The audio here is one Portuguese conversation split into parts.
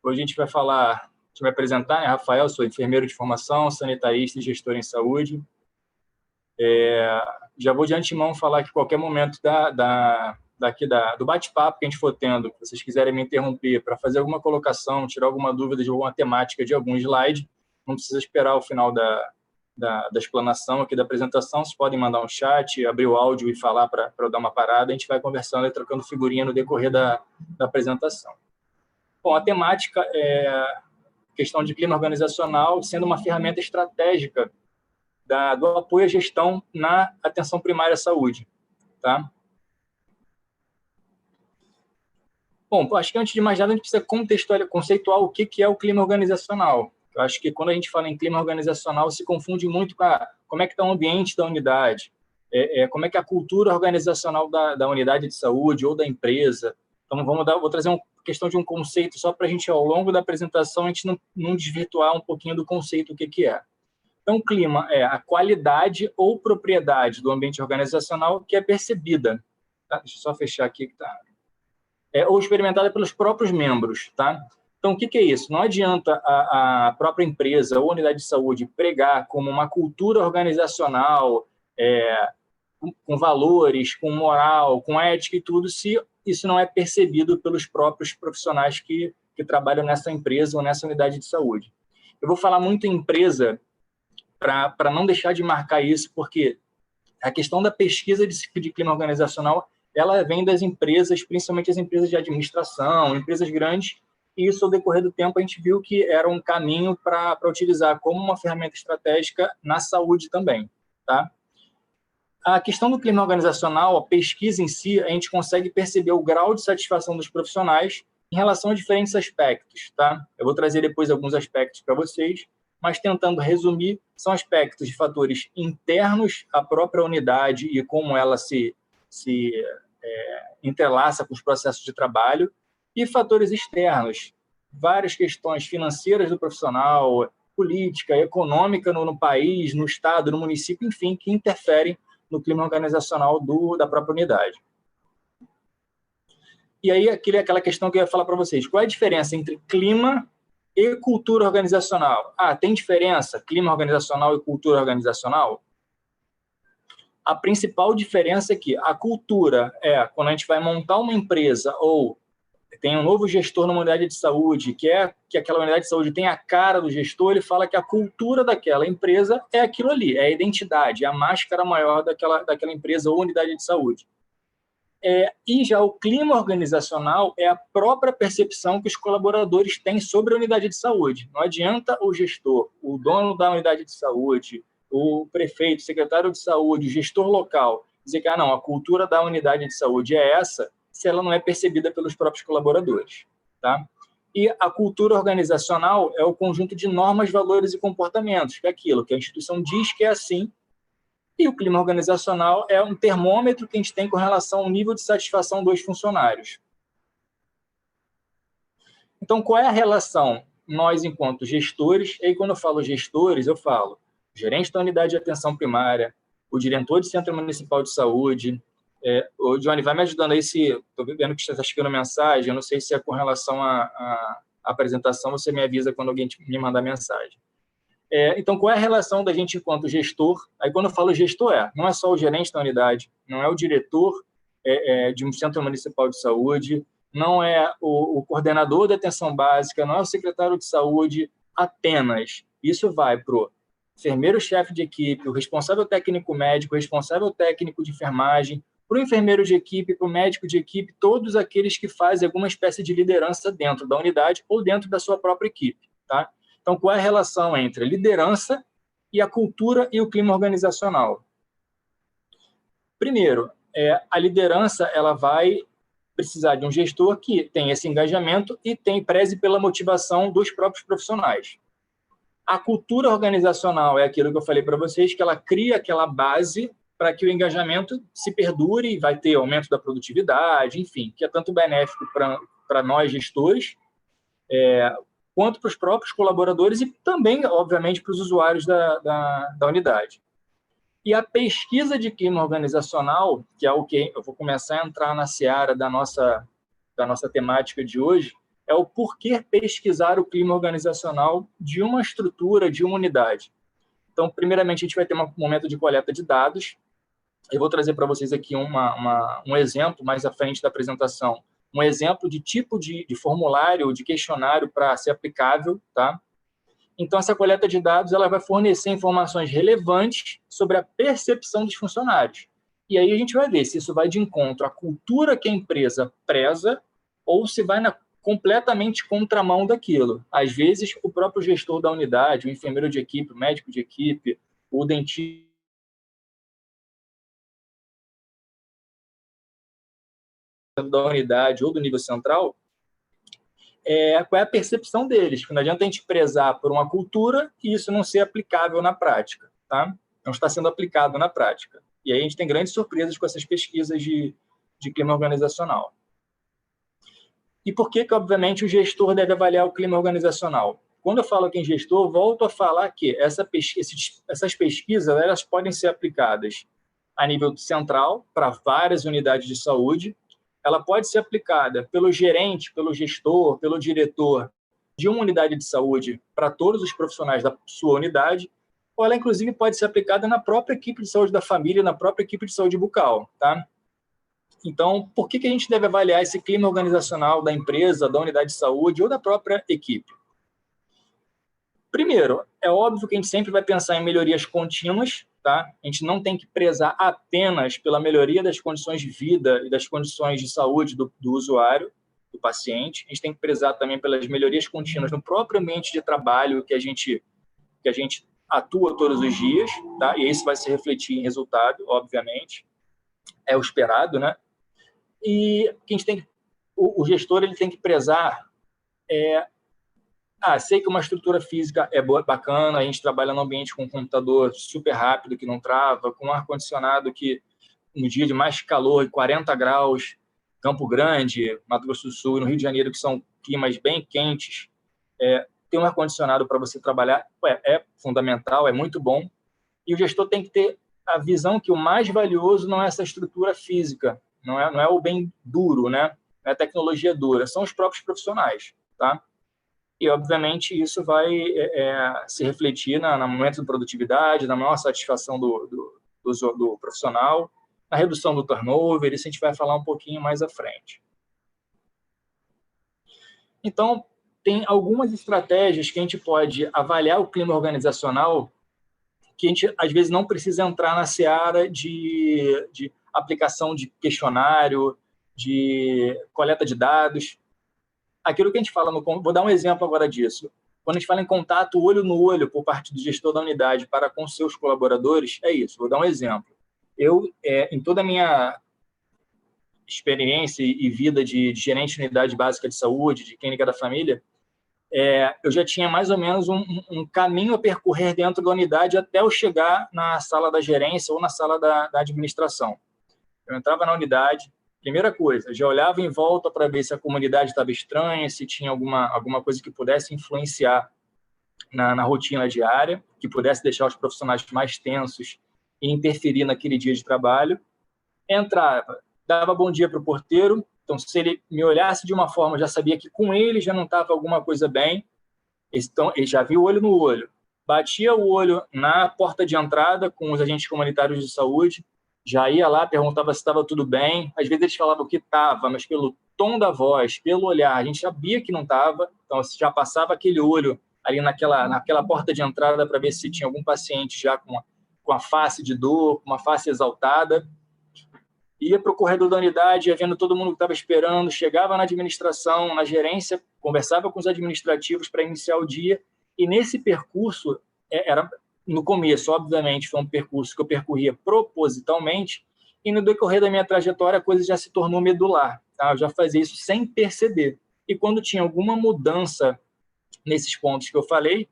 Hoje a gente vai me apresentar, né? Rafael, sou enfermeiro de formação, sanitarista e gestor em saúde. Já vou de antemão falar que qualquer momento do bate-papo que a gente for tendo, se vocês quiserem me interromper para fazer alguma colocação, tirar alguma dúvida de alguma temática de algum slide, não precisa esperar o final da explanação aqui da apresentação, vocês podem mandar um chat, abrir o áudio e falar para eu dar uma parada, a gente vai conversando e trocando figurinha no decorrer da apresentação. Bom, a temática é questão de clima organizacional sendo uma ferramenta estratégica do apoio à gestão na atenção primária à saúde. Tá? Bom, acho que antes de mais nada a gente precisa conceituar o que é o clima organizacional. Eu acho que quando a gente fala em clima organizacional se confunde muito com como é que está o ambiente da unidade, como é que é a cultura organizacional da unidade de saúde ou da empresa. Então, vou trazer uma questão de um conceito só para a gente, ao longo da apresentação, a gente não desvirtuar um pouquinho do conceito, o que é. Então, o clima é a qualidade ou propriedade do ambiente organizacional que é percebida. Tá? Deixa eu só fechar aqui que está. Ou experimentada pelos próprios membros. Tá? Então, o que é isso? Não adianta a própria empresa ou unidade de saúde pregar como uma cultura organizacional, com valores, com moral, com ética e tudo, se isso não é percebido pelos próprios profissionais que trabalham nessa empresa ou nessa unidade de saúde. Eu vou falar muito em empresa para não deixar de marcar isso, porque a questão da pesquisa de clima organizacional, ela vem das empresas, principalmente as empresas de administração, empresas grandes, e isso, ao decorrer do tempo, a gente viu que era um caminho para utilizar como uma ferramenta estratégica na saúde também. Tá? A questão do clima organizacional, a pesquisa em si, a gente consegue perceber o grau de satisfação dos profissionais em relação a diferentes aspectos. Tá? Eu vou trazer depois alguns aspectos para vocês, mas tentando resumir, são aspectos de fatores internos à própria unidade e como ela se entrelaça com os processos de trabalho, e fatores externos, várias questões financeiras do profissional, política, econômica no país, no estado, no município, enfim, que interferem no clima organizacional da própria unidade. E aí, aquela questão que eu ia falar para vocês, qual é a diferença entre clima e cultura organizacional? Tem diferença clima organizacional e cultura organizacional? A principal diferença é que a cultura quando a gente vai montar uma empresa ou tem um novo gestor numa unidade de saúde, que aquela unidade de saúde tem a cara do gestor, ele fala que a cultura daquela empresa é aquilo ali, é a identidade, é a máscara maior daquela empresa ou unidade de saúde. E já o clima organizacional é a própria percepção que os colaboradores têm sobre a unidade de saúde. Não adianta o gestor, o dono da unidade de saúde, o prefeito, o secretário de saúde, o gestor local, dizer que não, a cultura da unidade de saúde é essa, se ela não é percebida pelos próprios colaboradores. Tá? E a cultura organizacional é o conjunto de normas, valores e comportamentos, que é aquilo que a instituição diz que é assim, e o clima organizacional é um termômetro que a gente tem com relação ao nível de satisfação dos funcionários. Então, qual é a relação? Nós, enquanto gestores, e aí quando eu falo gestores, eu falo gerente da unidade de atenção primária, o diretor de centro municipal de saúde. O Johnny, vai me ajudando aí se... Estou vendo que você está chegando mensagem, eu não sei se é com relação à apresentação, você me avisa quando alguém me mandar mensagem. Então, qual é a relação da gente enquanto gestor? Aí, quando eu falo gestor, não é só o gerente da unidade, não é o diretor de um centro municipal de saúde, não é o coordenador da atenção básica, não é o secretário de saúde apenas. Isso vai para o enfermeiro-chefe de equipe, o responsável técnico médico, o responsável técnico de enfermagem, para o enfermeiro de equipe, para o médico de equipe, todos aqueles que fazem alguma espécie de liderança dentro da unidade ou dentro da sua própria equipe. Tá? Então, qual é a relação entre a liderança e a cultura e o clima organizacional? Primeiro, a liderança ela vai precisar de um gestor que tenha esse engajamento e preze pela motivação dos próprios profissionais. A cultura organizacional é aquilo que eu falei para vocês, que ela cria aquela base para que o engajamento se perdure, vai ter aumento da produtividade, enfim, que é tanto benéfico para nós gestores, quanto para os próprios colaboradores e também, obviamente, para os usuários da unidade. E a pesquisa de clima organizacional, que é o que eu vou começar a entrar na seara da nossa temática de hoje, é o porquê pesquisar o clima organizacional de uma estrutura, de uma unidade. Então, primeiramente, a gente vai ter um momento de coleta de dados. Eu vou trazer para vocês aqui um exemplo mais à frente da apresentação, um exemplo de tipo de formulário, de questionário para ser aplicável, tá? Então, essa coleta de dados ela vai fornecer informações relevantes sobre a percepção dos funcionários. E aí a gente vai ver se isso vai de encontro à cultura que a empresa preza ou se vai na completamente contramão daquilo. Às vezes, o próprio gestor da unidade, o enfermeiro de equipe, o médico de equipe, o dentista da unidade ou do nível central, qual é a percepção deles, porque não adianta a gente prezar por uma cultura e isso não ser aplicável na prática, tá? Não está sendo aplicado na prática. E aí a gente tem grandes surpresas com essas pesquisas de clima organizacional. E por que, obviamente, o gestor deve avaliar o clima organizacional? Quando eu falo aqui em gestor, volto a falar que essas pesquisas elas podem ser aplicadas a nível central, para várias unidades de saúde. Ela pode ser aplicada pelo gerente, pelo gestor, pelo diretor de uma unidade de saúde para todos os profissionais da sua unidade, ou ela, inclusive, pode ser aplicada na própria equipe de saúde da família, na própria equipe de saúde bucal, tá? Então, por que a gente deve avaliar esse clima organizacional da empresa, da unidade de saúde ou da própria equipe? Primeiro, é óbvio que a gente sempre vai pensar em melhorias contínuas, tá? A gente não tem que prezar apenas pela melhoria das condições de vida e das condições de saúde do usuário, do paciente. A gente tem que prezar também pelas melhorias contínuas no próprio ambiente de trabalho que a gente atua todos os dias, tá? E isso vai se refletir em resultado, obviamente. É o esperado, né? E que a gente tem, o gestor ele tem que prezar sei que uma estrutura física é boa, bacana, a gente trabalha num ambiente com um computador super rápido, que não trava, com um ar-condicionado que, no dia de mais calor, 40 graus, Campo Grande, Mato Grosso do Sul e no Rio de Janeiro, que são climas bem quentes, ter um ar-condicionado para você trabalhar é fundamental, é muito bom. E o gestor tem que ter a visão que o mais valioso não é essa estrutura física, não é o bem duro, né? Não é a tecnologia dura, são os próprios profissionais, tá? E, obviamente, isso vai se refletir no aumento de produtividade, na maior satisfação do profissional, na redução do turnover, isso a gente vai falar um pouquinho mais à frente. Então, tem algumas estratégias que a gente pode avaliar o clima organizacional que a gente, às vezes, não precisa entrar na seara de aplicação de questionário, de coleta de dados. Aquilo que a gente fala, vou dar um exemplo agora disso. Quando a gente fala em contato olho no olho por parte do gestor da unidade para com seus colaboradores, é isso. Vou dar um exemplo. Eu, em toda a minha experiência e vida de gerente de unidade básica de saúde, de clínica da família, eu já tinha mais ou menos um caminho a percorrer dentro da unidade até eu chegar na sala da gerência ou na sala da administração. Eu entrava na unidade, primeira coisa, já olhava em volta para ver se a comunidade estava estranha, se tinha alguma coisa que pudesse influenciar na rotina diária, que pudesse deixar os profissionais mais tensos e interferir naquele dia de trabalho. Entrava, dava bom dia para o porteiro, então se ele me olhasse de uma forma, eu já sabia que com ele já não estava alguma coisa bem, então ele já viu olho no olho. Batia o olho na porta de entrada com os agentes comunitários de saúde, já ia lá, perguntava se estava tudo bem. Às vezes eles falavam que estava, mas pelo tom da voz, pelo olhar, a gente sabia que não estava. Então, já passava aquele olho ali naquela porta de entrada para ver se tinha algum paciente já com a face de dor, com uma face exaltada. Ia para o corredor da unidade, ia vendo todo mundo que estava esperando, chegava na administração, na gerência, conversava com os administrativos para iniciar o dia. E nesse percurso, era no começo, obviamente, foi um percurso que eu percorria propositalmente, e no decorrer da minha trajetória a coisa já se tornou medular, tá? Eu já fazia isso sem perceber. E quando tinha alguma mudança nesses pontos que eu falei,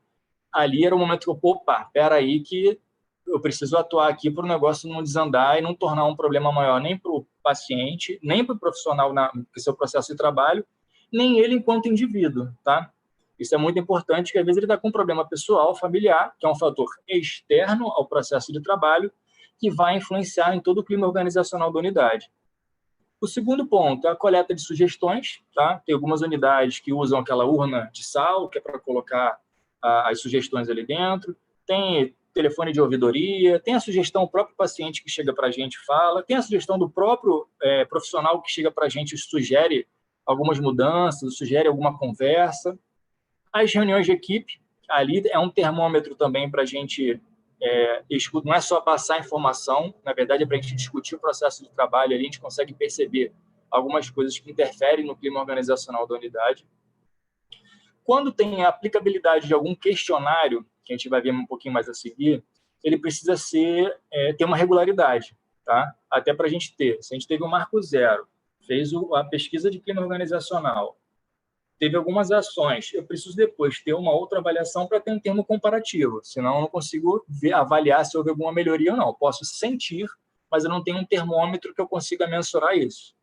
ali era o momento que eu, espera aí que eu preciso atuar aqui para o negócio não desandar e não tornar um problema maior nem para o paciente, nem para o profissional no seu processo de trabalho, nem ele enquanto indivíduo, tá? Isso é muito importante, porque às vezes ele está com um problema pessoal, familiar, que é um fator externo ao processo de trabalho, que vai influenciar em todo o clima organizacional da unidade. O segundo ponto é a coleta de sugestões, tá? Tem algumas unidades que usam aquela urna de sal, que é para colocar as sugestões ali dentro. Tem telefone de ouvidoria, tem a sugestão do próprio paciente que chega para a gente e fala, tem a sugestão do próprio profissional que chega para a gente e sugere algumas mudanças, sugere alguma conversa. As reuniões de equipe, ali é um termômetro também para a gente não é só passar informação, na verdade é para a gente discutir o processo de trabalho, ali a gente consegue perceber algumas coisas que interferem no clima organizacional da unidade. Quando tem a aplicabilidade de algum questionário, que a gente vai ver um pouquinho mais a seguir, ele precisa ter uma regularidade, tá? Até para a gente ter. Se a gente teve o marco zero, fez a pesquisa de clima organizacional, teve algumas ações, eu preciso depois ter uma outra avaliação para ter um termo comparativo, senão eu não consigo avaliar se houve alguma melhoria ou não. Eu posso sentir, mas eu não tenho um termômetro que eu consiga mensurar isso,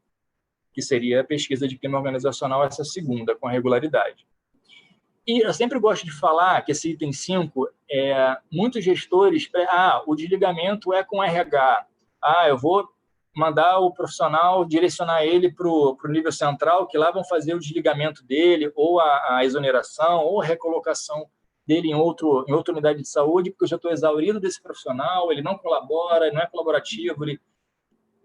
que seria a pesquisa de clima organizacional, essa segunda, com a regularidade. E eu sempre gosto de falar que esse item 5, muitos gestores, o desligamento é com RH, eu vou mandar o profissional, direcionar ele para o nível central, que lá vão fazer o desligamento dele, ou a exoneração, ou a recolocação dele em outra unidade de saúde, porque eu já estou exaurido desse profissional, ele não colabora, ele não é colaborativo.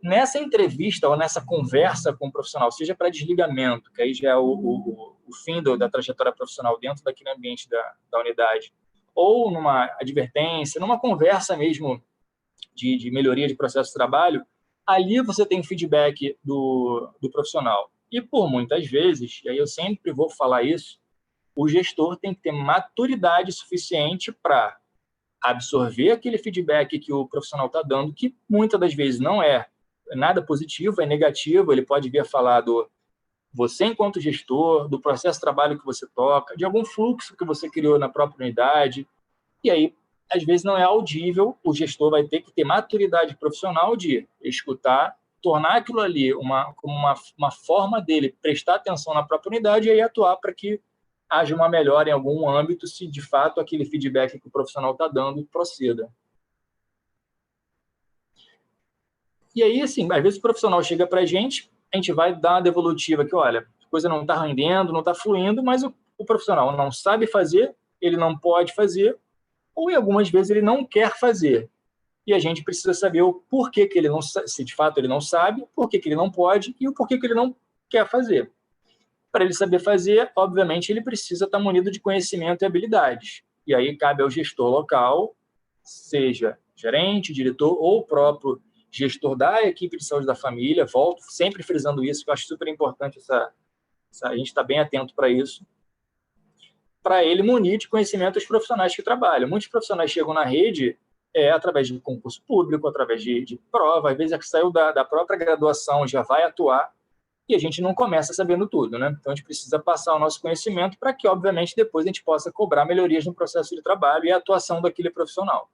Nessa entrevista ou nessa conversa com o profissional, seja para desligamento, que aí já é o fim da trajetória profissional dentro daquele ambiente da unidade, ou numa advertência, numa conversa mesmo de melhoria de processo de trabalho, ali você tem feedback do profissional. E por muitas vezes, e aí eu sempre vou falar isso, o gestor tem que ter maturidade suficiente para absorver aquele feedback que o profissional está dando, que muitas das vezes não é nada positivo, é negativo, ele pode vir a falar você enquanto gestor, do processo de trabalho que você toca, de algum fluxo que você criou na própria unidade, e aí às vezes não é audível, o gestor vai ter que ter maturidade profissional de escutar, tornar aquilo ali como uma forma dele prestar atenção na própria unidade e aí atuar para que haja uma melhora em algum âmbito, se de fato aquele feedback que o profissional está dando proceda. E aí, assim, às vezes o profissional chega para a gente vai dar uma devolutiva que, olha, a coisa não está rendendo, não está fluindo, mas o profissional não sabe fazer, ele não pode fazer, ou em algumas vezes ele não quer fazer. E a gente precisa saber o porquê que ele não, se de fato ele não sabe, por que ele não pode e o porquê que ele não quer fazer. Para ele saber fazer, obviamente, ele precisa estar munido de conhecimento e habilidades. E aí cabe ao gestor local, seja gerente, diretor ou próprio gestor da equipe de saúde da família, volto sempre frisando isso, que eu acho super importante a gente estar bem atento para isso, para ele munir de conhecimento os profissionais que trabalham. Muitos profissionais chegam na rede através de concurso público, através de prova, às vezes é que saiu da própria graduação, já vai atuar, e a gente não começa sabendo tudo, né? Então, a gente precisa passar o nosso conhecimento para que, obviamente, depois a gente possa cobrar melhorias no processo de trabalho e a atuação daquele profissional.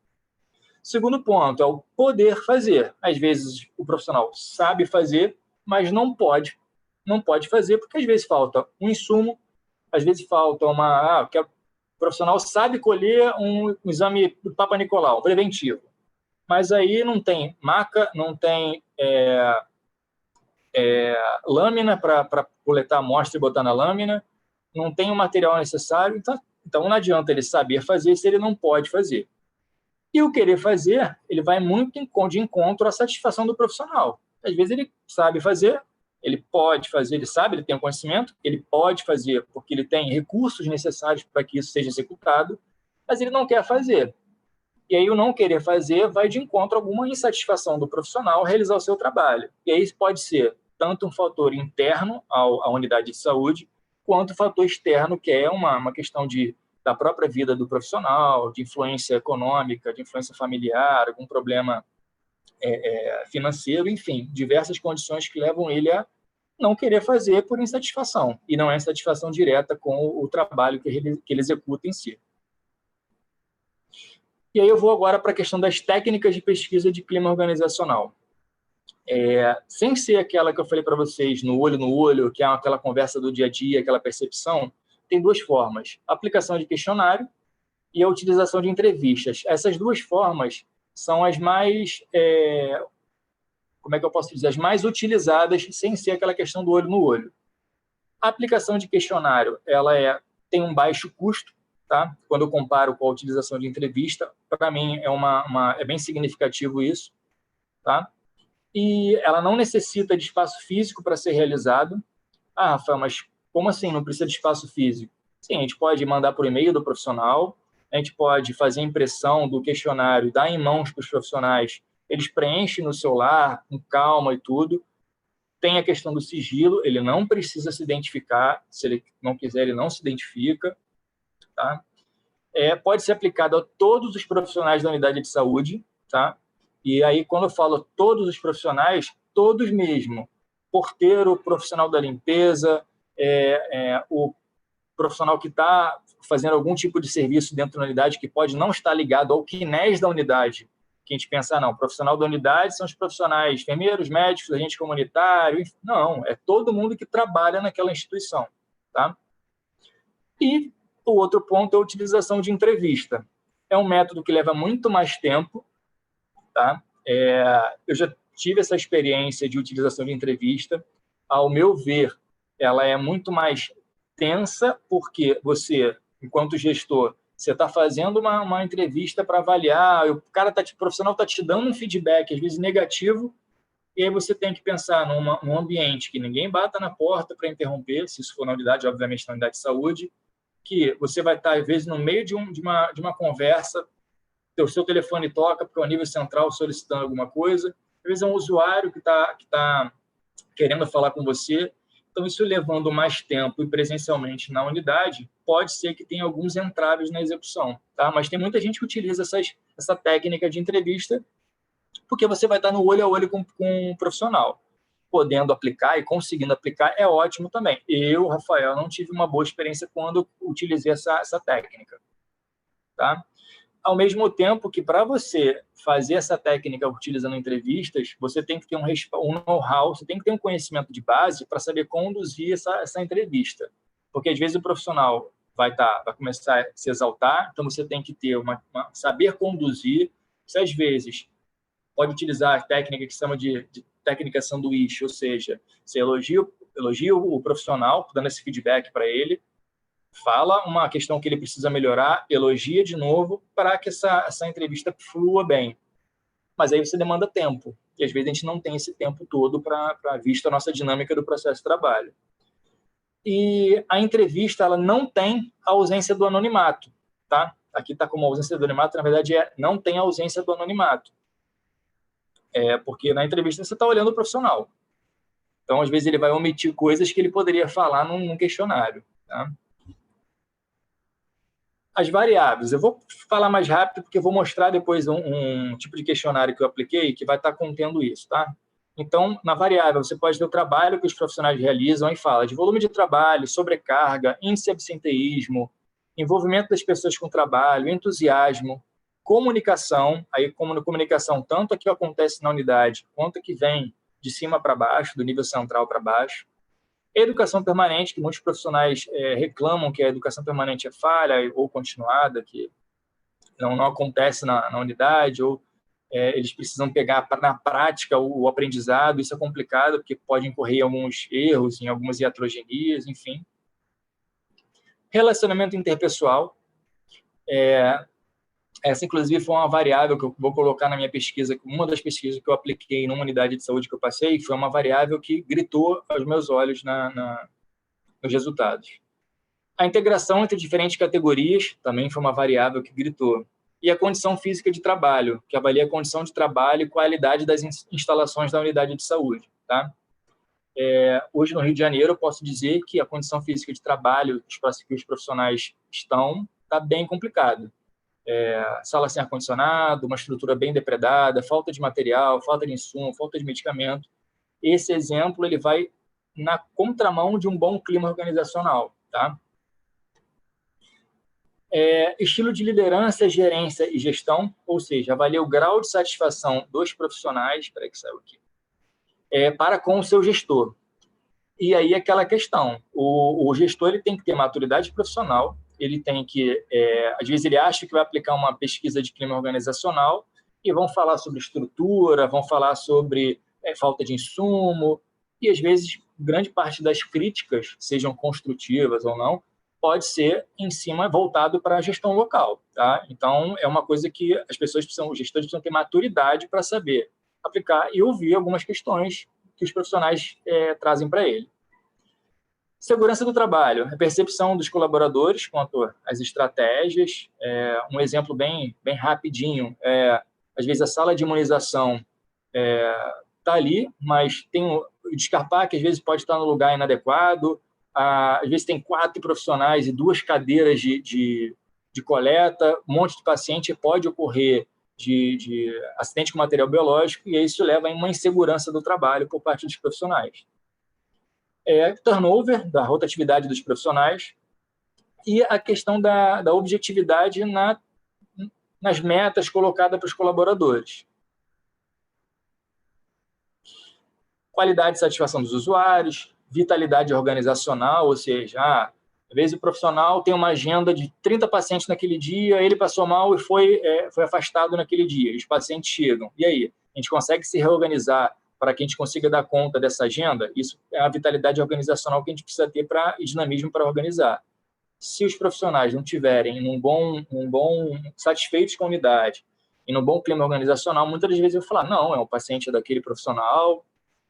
Segundo ponto é o poder fazer. Às vezes, o profissional sabe fazer, mas não pode fazer, porque às vezes falta um insumo, às vezes falta que o profissional sabe colher um exame do Papa Nicolau, preventivo, mas aí não tem maca, não tem lâmina para coletar a amostra e botar na lâmina, não tem o material necessário, então não adianta ele saber fazer se ele não pode fazer. E o querer fazer, ele vai muito de encontro à satisfação do profissional. Às vezes ele sabe fazer, ele pode fazer, ele sabe, ele tem o conhecimento, ele pode fazer porque ele tem recursos necessários para que isso seja executado, mas ele não quer fazer. E aí o não querer fazer vai de encontro a alguma insatisfação do profissional realizar o seu trabalho. E aí isso pode ser tanto um fator interno à unidade de saúde, quanto um fator externo, que é uma questão da própria vida do profissional, de influência econômica, de influência familiar, algum problema financeiro, enfim, diversas condições que levam ele a não querer fazer por insatisfação, e não é insatisfação direta com o trabalho que ele executa em si. E aí eu vou agora para a questão das técnicas de pesquisa de clima organizacional. Sem ser aquela que eu falei para vocês, no olho, que é aquela conversa do dia a dia, aquela percepção, tem duas formas: a aplicação de questionário e a utilização de entrevistas. Essas duas formas são as mais como é que eu posso dizer, as mais utilizadas, sem ser aquela questão do olho no olho. A aplicação de questionário, tem um baixo custo, tá? Quando eu comparo com a utilização de entrevista, para mim é bem significativo isso, tá? E ela não necessita de espaço físico para ser realizado. Ah, Rafael, mas como assim não precisa de espaço físico? Sim, a gente pode mandar por e-mail do profissional, a gente pode fazer a impressão do questionário, dar em mãos para os profissionais, eles preenchem no celular, com calma e tudo. Tem a questão do sigilo, ele não precisa se identificar, se ele não quiser, ele não se identifica, tá? Pode ser aplicado a todos os profissionais da unidade de saúde, tá? E aí, quando eu falo todos os profissionais, todos mesmo, porteiro, profissional da limpeza, o profissional que está fazendo algum tipo de serviço dentro da unidade que pode não estar ligado ao CNES da unidade, que a gente pensa, não, profissional da unidade são os profissionais, enfermeiros, médicos, agente comunitário, não, é todo mundo que trabalha naquela instituição, tá? E o outro ponto é a utilização de entrevista. É um método que leva muito mais tempo, tá? Eu já tive essa experiência de utilização de entrevista. Ao meu ver, ela é muito mais tensa, porque você, enquanto gestor, você está fazendo uma entrevista para avaliar, o profissional está te dando um feedback, às vezes negativo, e aí você tem que pensar num ambiente que ninguém bata na porta para interromper, se isso for na unidade, obviamente na unidade de saúde, que você vai estar, às vezes, no meio de uma conversa, o seu telefone toca porque é o nível central solicitando alguma coisa, às vezes é um usuário que tá querendo falar com você. Então, isso levando mais tempo e presencialmente na unidade, pode ser que tenha alguns entraves na execução, tá? Mas tem muita gente que utiliza essa técnica de entrevista porque você vai estar no olho a olho com um profissional. Podendo aplicar e conseguindo aplicar é ótimo também. Eu, Rafael, não tive uma boa experiência quando utilizei essa técnica, tá? Ao mesmo tempo que, para você fazer essa técnica utilizando entrevistas, você tem que ter um know-how, você tem que ter um conhecimento de base para saber conduzir essa entrevista. Porque, às vezes, o profissional vai começar a se exaltar, então você tem que ter saber conduzir. Você, às vezes, pode utilizar a técnica que se chama de técnica sanduíche, ou seja, você elogia o profissional, dando esse feedback para ele, fala uma questão que ele precisa melhorar, elogia de novo para que essa entrevista flua bem. Mas aí você demanda tempo, e às vezes a gente não tem esse tempo todo para visto a nossa dinâmica do processo de trabalho. E a entrevista, ela não tem a ausência do anonimato, tá? Aqui está como ausência do anonimato, na verdade não tem a ausência do anonimato. Porque na entrevista você está olhando o profissional. Então, às vezes, ele vai omitir coisas que ele poderia falar num questionário, tá? As variáveis, eu vou falar mais rápido porque eu vou mostrar depois um tipo de questionário que eu apliquei que vai estar contendo isso, tá? Então, na variável, você pode ter o trabalho que os profissionais realizam e fala de volume de trabalho, sobrecarga, índice de absenteísmo, envolvimento das pessoas com o trabalho, entusiasmo, comunicação, aí como comunicação tanto a que acontece na unidade quanto a que vem de cima para baixo, do nível central para baixo. Educação permanente, que muitos profissionais reclamam que a educação permanente é falha ou continuada, que não acontece na unidade, ou eles precisam pegar na prática o aprendizado. Isso é complicado, porque pode incorrer em alguns erros, em algumas iatrogenias, enfim. Relacionamento interpessoal. Essa, inclusive, foi uma variável que eu vou colocar na minha pesquisa, uma das pesquisas que eu apliquei numa unidade de saúde que eu passei, foi uma variável que gritou aos meus olhos nos resultados. A integração entre diferentes categorias também foi uma variável que gritou. E a condição física de trabalho, que avalia a condição de trabalho e qualidade das instalações da unidade de saúde, tá? Hoje, no Rio de Janeiro, eu posso dizer que a condição física de trabalho que os profissionais estão está bem complicado. Sala sem ar-condicionado, uma estrutura bem depredada, falta de material, falta de insumo, falta de medicamento. Esse exemplo ele vai na contramão de um bom clima organizacional, tá? Estilo de liderança, gerência e gestão, ou seja, avalia o grau de satisfação dos profissionais, espera que saiu aqui, para com o seu gestor. E aí aquela questão, o gestor ele tem que ter maturidade profissional, ele tem que, às vezes ele acha que vai aplicar uma pesquisa de clima organizacional e vão falar sobre estrutura, vão falar sobre falta de insumo, e às vezes grande parte das críticas, sejam construtivas ou não, pode ser em cima voltado para a gestão local, tá? Então, é uma coisa que as pessoas os gestores precisam ter maturidade para saber aplicar e ouvir algumas questões que os profissionais trazem para ele. Segurança do trabalho, a percepção dos colaboradores quanto às estratégias. Um exemplo bem rapidinho, às vezes a sala de imunização está ali, mas tem o descarpar, que às vezes pode estar no lugar inadequado, às vezes tem 4 profissionais e 2 cadeiras de coleta, um monte de paciente, pode ocorrer de acidente com material biológico, e isso leva a uma insegurança do trabalho por parte dos profissionais. Turnover, da rotatividade dos profissionais, e a questão da objetividade nas metas colocadas para os colaboradores. Qualidade e satisfação dos usuários, vitalidade organizacional, ou seja, às vezes o profissional tem uma agenda de 30 pacientes naquele dia, ele passou mal e foi afastado naquele dia, os pacientes chegam. E aí? A gente consegue se reorganizar para que a gente consiga dar conta dessa agenda? Isso é a vitalidade organizacional que a gente precisa ter e dinamismo para organizar. Se os profissionais não tiverem satisfeitos com a unidade e num bom clima organizacional, muitas das vezes eu vou falar, não, é um paciente daquele profissional.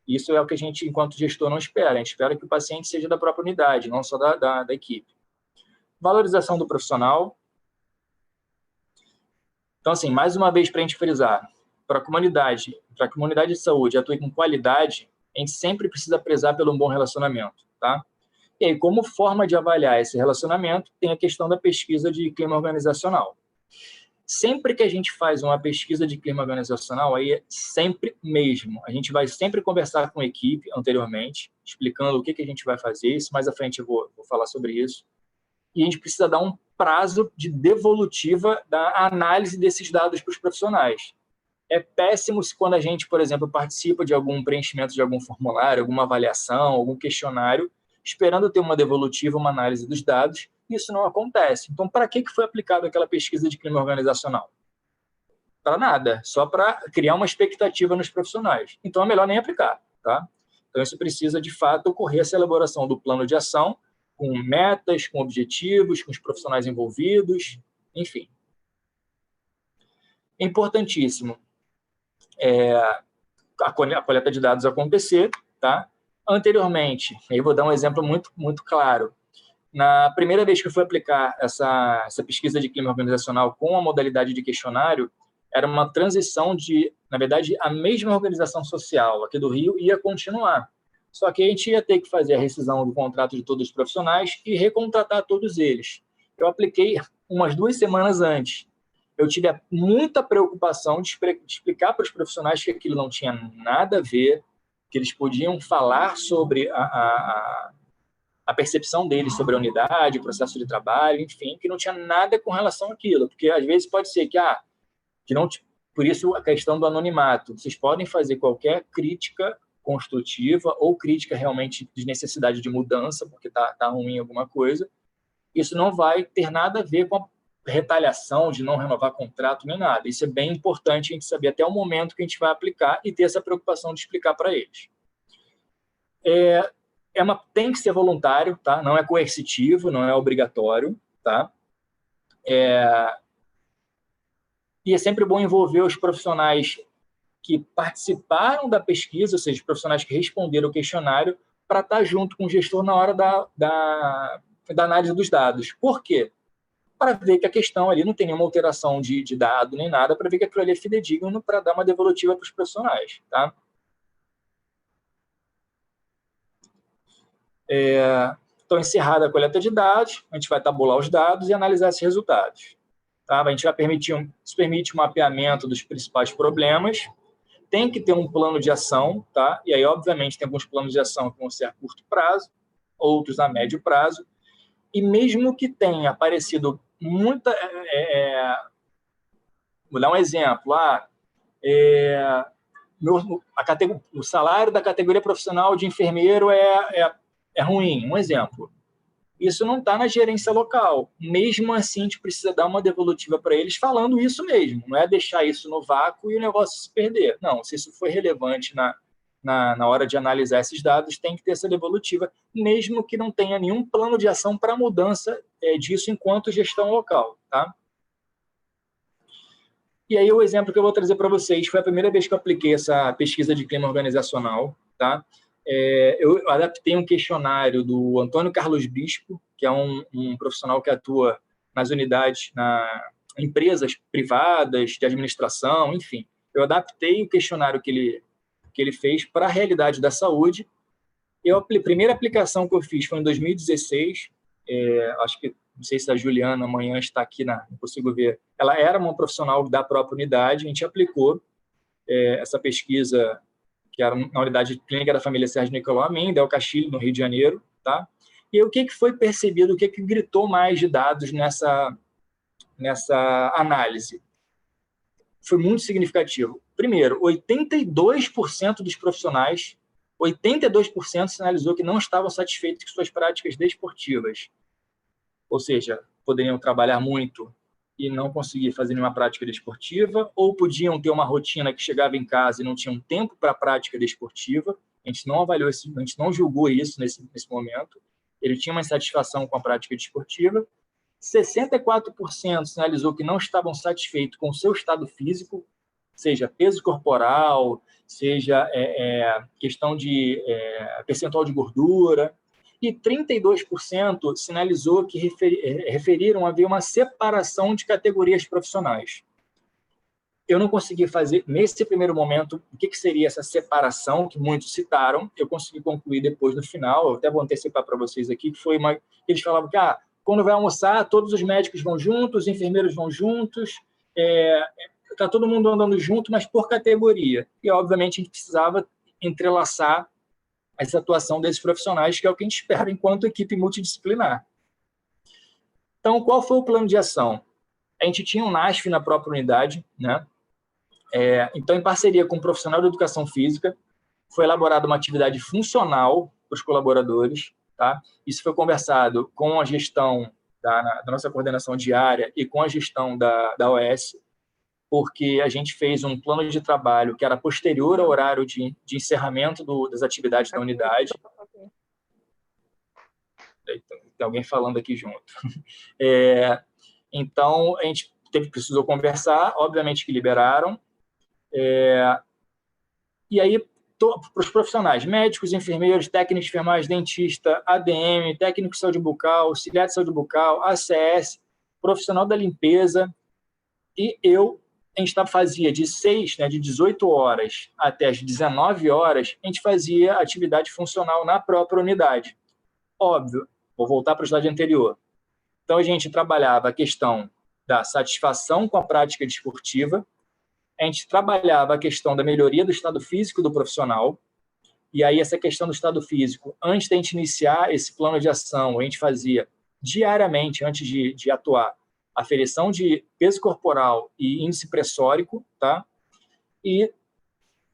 Isso é o que a gente, enquanto gestor, não espera. A gente espera que o paciente seja da própria unidade, não só da equipe. Valorização do profissional. Então, assim, mais uma vez, para a gente frisar, para a comunidade de saúde atue com qualidade, a gente sempre precisa prezar pelo bom relacionamento, tá? E aí, como forma de avaliar esse relacionamento, tem a questão da pesquisa de clima organizacional. Sempre que a gente faz uma pesquisa de clima organizacional, aí é sempre mesmo. A gente vai sempre conversar com a equipe anteriormente, explicando o que a gente vai fazer. Isso mais à frente eu vou falar sobre isso. E a gente precisa dar um prazo de devolutiva da análise desses dados para os profissionais. É péssimo se quando a gente, por exemplo, participa de algum preenchimento de algum formulário, alguma avaliação, algum questionário, esperando ter uma devolutiva, uma análise dos dados, isso não acontece. Então, para que foi aplicada aquela pesquisa de clima organizacional? Para nada, só para criar uma expectativa nos profissionais. Então, é melhor nem aplicar, tá? Então, isso precisa, de fato, ocorrer essa elaboração do plano de ação, com metas, com objetivos, com os profissionais envolvidos, enfim. É importantíssimo a coleta de dados acontecer, tá? Anteriormente, aí vou dar um exemplo muito claro. Na primeira vez que eu fui aplicar essa pesquisa de clima organizacional com a modalidade de questionário, era uma transição na verdade, a mesma organização social aqui do Rio ia continuar. Só que a gente ia ter que fazer a rescisão do contrato de todos os profissionais e recontratar todos eles. Eu apliquei umas 2 semanas antes. Eu tive muita preocupação de explicar para os profissionais que aquilo não tinha nada a ver, que eles podiam falar sobre a percepção deles sobre a unidade, o processo de trabalho, enfim, que não tinha nada com relação àquilo, porque às vezes pode ser que não, por isso a questão do anonimato. Vocês podem fazer qualquer crítica construtiva ou crítica realmente de necessidade de mudança, porque tá ruim alguma coisa. Isso não vai ter nada a ver com a retaliação de não renovar contrato nem nada. Isso é bem importante a gente saber até o momento que a gente vai aplicar e ter essa preocupação de explicar para eles. Tem que ser voluntário, tá? Não é coercitivo, não é obrigatório, tá? E é sempre bom envolver os profissionais que participaram da pesquisa, ou seja, os profissionais que responderam o questionário, para estar junto com o gestor na hora da análise dos dados. Por quê? Para ver que a questão ali não tem nenhuma alteração de dado nem nada, para ver que aquilo ali é fidedigno para dar uma devolutiva para os profissionais, tá? Então, encerrada a coleta de dados, a gente vai tabular os dados e analisar esses resultados. Tá? A gente vai permite o mapeamento dos principais problemas, tem que ter um plano de ação, tá? E aí, obviamente, tem alguns planos de ação que vão ser a curto prazo, outros a médio prazo, e mesmo que tenha aparecido muita... vou dar um exemplo, o salário da categoria profissional de enfermeiro é ruim, um exemplo. Isso não está na gerência local. Mesmo assim, a gente precisa dar uma devolutiva para eles falando isso mesmo. Não é deixar isso no vácuo e o negócio se perder. Não, se isso foi relevante na hora de analisar esses dados, tem que ter essa devolutiva, mesmo que não tenha nenhum plano de ação para mudança disso enquanto gestão local, tá? E aí o exemplo que eu vou trazer para vocês foi a primeira vez que eu apliquei essa pesquisa de clima organizacional, tá? Eu adaptei um questionário do Antônio Carlos Bispo, que é um profissional que atua nas unidades, empresas privadas, de administração, enfim. Eu adaptei o questionário que ele fez para a realidade da saúde. A primeira aplicação que eu fiz foi em 2016, acho que, não sei se a Juliana amanhã está aqui, não consigo ver, ela era uma profissional da própria unidade, a gente aplicou essa pesquisa, que era na unidade clínica da família Sérgio Nicolau Amin, Del Castilho, no Rio de Janeiro, tá? E o que foi percebido, o que gritou mais de dados nessa análise? Foi muito significativo. Primeiro, 82% dos profissionais, 82% sinalizou que não estavam satisfeitos com suas práticas desportivas. Ou seja, poderiam trabalhar muito e não conseguir fazer nenhuma prática desportiva, ou podiam ter uma rotina que chegava em casa e não tinham tempo para a prática desportiva. A gente não avaliou a gente não julgou isso nesse momento. Ele tinha uma insatisfação com a prática desportiva. 64% sinalizou que não estavam satisfeitos com o seu estado físico, seja peso corporal, seja questão de percentual de gordura, e 32% sinalizou que referiram haver uma separação de categorias profissionais. Eu não consegui fazer, nesse primeiro momento, o que seria essa separação, que muitos citaram. Eu consegui concluir depois, no final, eu até vou antecipar para vocês aqui, que foi eles falavam que quando vai almoçar, todos os médicos vão juntos, os enfermeiros vão juntos, está todo mundo andando junto, mas por categoria. E, obviamente, a gente precisava entrelaçar essa atuação desses profissionais, que é o que a gente espera enquanto equipe multidisciplinar. Então, qual foi o plano de ação? A gente tinha um NASF na própria unidade, né? Então, em parceria com um profissional de educação física, foi elaborada uma atividade funcional para os colaboradores, tá? Isso foi conversado com a gestão da nossa coordenação diária e com a gestão da OS, porque a gente fez um plano de trabalho que era posterior ao horário de encerramento das atividades da unidade. Tem alguém falando aqui junto. Então, a gente precisou conversar, obviamente que liberaram. E aí, para os profissionais, médicos, enfermeiros, técnicos de enfermagem, dentista, ADM, técnico de saúde bucal, auxiliar de saúde bucal, ACS, profissional da limpeza, e a gente fazia de 18 horas até as 19 horas, a gente fazia atividade funcional na própria unidade. Óbvio, vou voltar para o slide anterior. Então, a gente trabalhava a questão da satisfação com a prática desportiva, a gente trabalhava a questão da melhoria do estado físico do profissional, e aí essa questão do estado físico, antes da gente iniciar esse plano de ação, a gente fazia diariamente, antes de atuar, aferição de peso corporal e índice pressórico, tá? E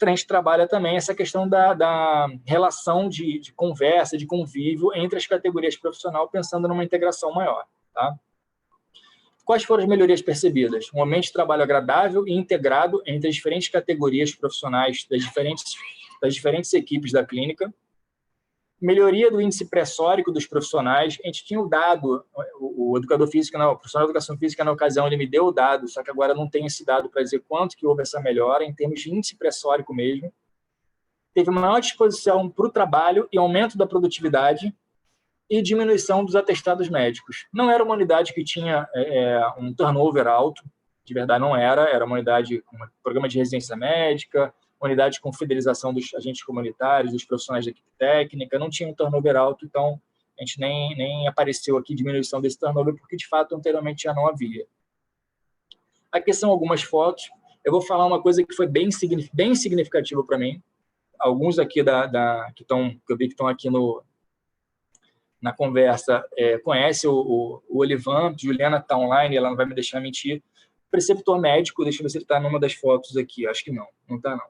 a gente trabalha também essa questão da relação de conversa, de convívio entre as categorias profissionais, pensando numa integração maior, tá? Quais foram as melhorias percebidas? Um ambiente de trabalho agradável e integrado entre as diferentes categorias profissionais das diferentes equipes da clínica. Melhoria do índice pressórico dos profissionais. A gente tinha o dado, o educador físico, o profissional de educação física, na ocasião, ele me deu o dado, só que agora não tem esse dado para dizer quanto que houve essa melhora, em termos de índice pressórico mesmo. Teve maior disposição para o trabalho e aumento da produtividade e diminuição dos atestados médicos. Não era uma unidade que tinha um turnover alto, de verdade não era uma unidade com um programa de residência médica, unidade com fidelização dos agentes comunitários, dos profissionais da equipe técnica, não tinha um turnover alto, então a gente nem apareceu aqui diminuição desse turnover, porque de fato anteriormente já não havia. Aqui são algumas fotos. Eu vou falar uma coisa que foi bem significativa para mim. Alguns aqui que eu vi que estão aqui na conversa conhecem o Olivan. Juliana está online, ela não vai me deixar mentir. Preceptor médico, deixa eu ver se ele está numa das fotos aqui. Acho que não está não.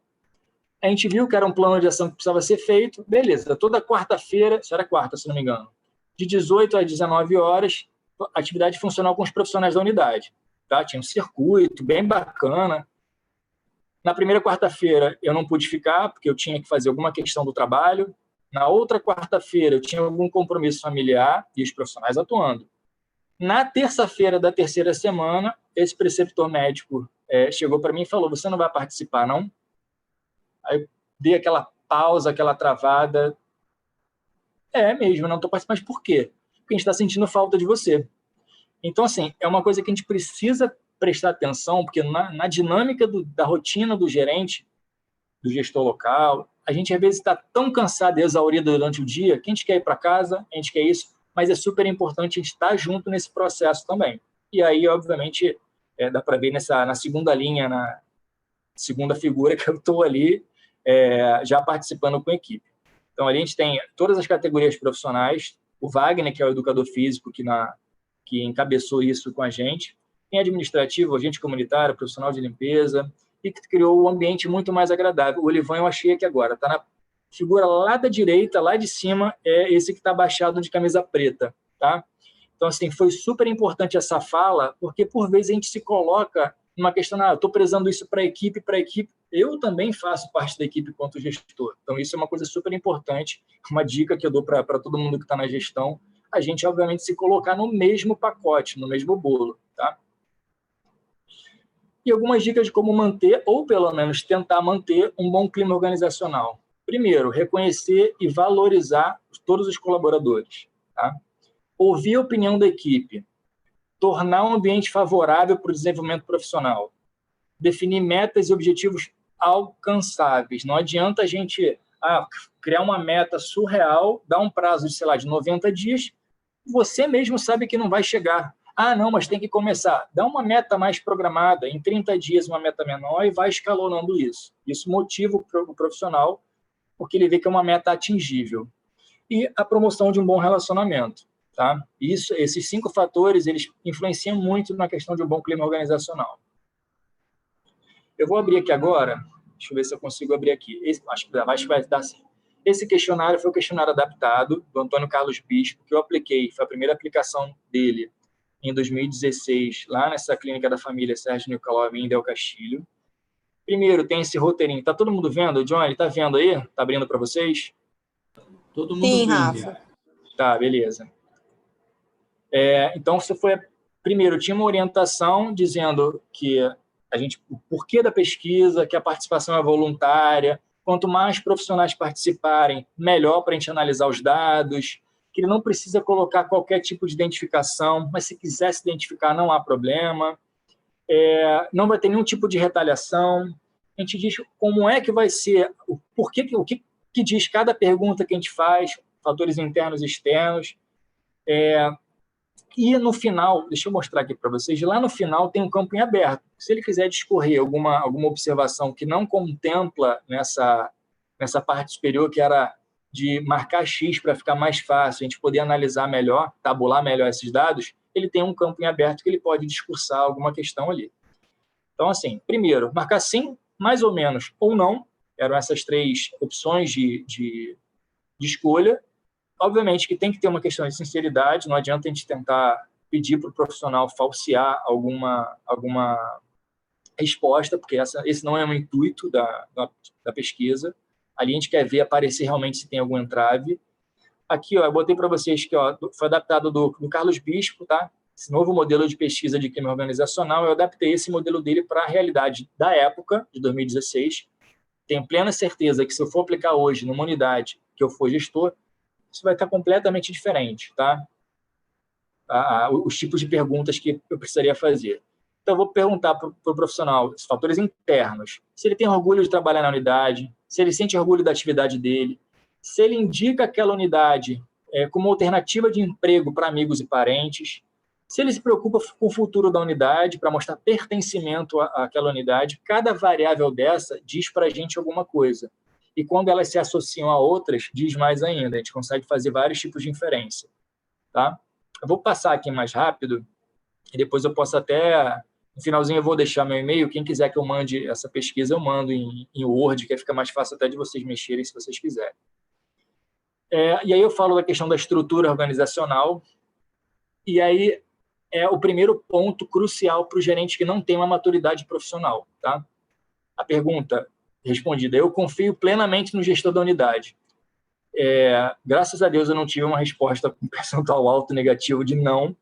A gente viu que era um plano de ação que precisava ser feito. Beleza, toda quarta-feira, isso era quarta, se não me engano, de 18 às 19 horas, atividade funcional com os profissionais da unidade. Tá? Tinha um circuito bem bacana. Na primeira quarta-feira, eu não pude ficar, porque eu tinha que fazer alguma questão do trabalho. Na outra quarta-feira, eu tinha algum compromisso familiar e os profissionais atuando. Na terça-feira da terceira semana, esse preceptor médico chegou para mim e falou: você não vai participar, não? Aí eu dei aquela pausa, aquela travada. É mesmo, não estou participando. Mas por quê? Porque a gente está sentindo falta de você. Então, assim, é uma coisa que a gente precisa prestar atenção, porque na dinâmica da rotina do gerente, do gestor local, a gente às vezes está tão cansado e exaurido durante o dia que a gente quer ir para casa, a gente quer isso, mas é super importante a gente estar junto nesse processo também. E aí, obviamente, dá para ver na segunda linha, na segunda figura que eu estou ali, já participando com a equipe. Então, ali a gente tem todas as categorias profissionais, o Wagner, que é o educador físico, que encabeçou isso com a gente, tem administrativo, agente comunitário, profissional de limpeza, e que criou um ambiente muito mais agradável. O Olivão eu achei aqui agora, está na figura lá da direita, lá de cima, é esse que está baixado de camisa preta, tá? Então, assim, foi super importante essa fala, porque por vezes a gente se coloca numa questão, eu estou prezando isso para a equipe, eu também faço parte da equipe quanto gestor. Então, isso é uma coisa super importante, uma dica que eu dou para todo mundo que está na gestão, a gente, obviamente, se colocar no mesmo pacote, no mesmo bolo, tá? E algumas dicas de como manter, ou pelo menos tentar manter, um bom clima organizacional. Primeiro, reconhecer e valorizar todos os colaboradores, tá? Ouvir a opinião da equipe, tornar um ambiente favorável para o desenvolvimento profissional, definir metas e objetivos alcançáveis. Não adianta a gente criar uma meta surreal, dar um prazo de, sei lá, de 90 dias, você mesmo sabe que não vai chegar. Não, mas tem que começar. Dá uma meta mais programada, em 30 dias uma meta menor e vai escalonando isso. Isso motiva o profissional, porque ele vê que é uma meta atingível. E a promoção de um bom relacionamento. Tá? Esses 5 fatores, eles influenciam muito na questão de um bom clima organizacional. Eu vou abrir aqui agora, deixa eu ver se eu consigo abrir aqui. Acho que vai dar sim. Esse questionário foi o questionário adaptado do Antônio Carlos Bispo, que eu apliquei, foi a primeira aplicação dele em 2016, lá nessa clínica da família Sérgio Nicolau em Del Castilho. Primeiro, tem esse roteirinho. Tá todo mundo vendo? Johnny, tá vendo aí? Tá abrindo para vocês? Todo mundo vendo. Rafa. Tá, beleza. Então, primeiro, tinha uma orientação dizendo que o porquê da pesquisa, que a participação é voluntária, quanto mais profissionais participarem, melhor para a gente analisar os dados, que ele não precisa colocar qualquer tipo de identificação, mas se quiser se identificar, não há problema. Não vai ter nenhum tipo de retaliação. A gente diz como é que vai ser, o que diz cada pergunta que a gente faz, fatores internos e externos. E no final, deixa eu mostrar aqui para vocês, lá no final tem um campo em aberto. Se ele quiser discorrer alguma observação que não contempla nessa parte superior, que era de marcar X para ficar mais fácil, a gente poder analisar melhor, tabular melhor esses dados, ele tem um campo em aberto que ele pode discursar alguma questão ali. Então, assim, primeiro, marcar sim, mais ou menos, ou não, eram essas 3 opções de escolha. Obviamente que tem que ter uma questão de sinceridade, não adianta a gente tentar pedir para o profissional falsear alguma resposta, porque esse não é o intuito da pesquisa. Ali a gente quer ver aparecer realmente se tem algum entrave. Aqui, eu botei para vocês que foi adaptado do Carlos Bispo, tá? Esse novo modelo de pesquisa de clima organizacional, eu adaptei esse modelo dele para a realidade da época, de 2016. Tenho plena certeza que se eu for aplicar hoje numa unidade que eu for gestor, isso vai estar completamente diferente, tá? Os tipos de perguntas que eu precisaria fazer. Então, eu vou perguntar para o profissional os fatores internos, se ele tem orgulho de trabalhar na unidade, se ele sente orgulho da atividade dele, se ele indica aquela unidade como alternativa de emprego para amigos e parentes, se ele se preocupa com o futuro da unidade, para mostrar pertencimento àquela unidade. Cada variável dessa diz para a gente alguma coisa. E quando elas se associam a outras, diz mais ainda. A gente consegue fazer vários tipos de inferência. Tá? Eu vou passar aqui mais rápido, e depois eu posso até... No finalzinho eu vou deixar meu e-mail. Quem quiser que eu mande essa pesquisa, eu mando em Word, que fica mais fácil até de vocês mexerem, se vocês quiserem. E aí eu falo da questão da estrutura organizacional, e aí é o primeiro ponto crucial para o gerente que não tem uma maturidade profissional. Tá? A pergunta respondida: eu confio plenamente no gestor da unidade. Graças a Deus eu não tive uma resposta com percentual alto negativo de não,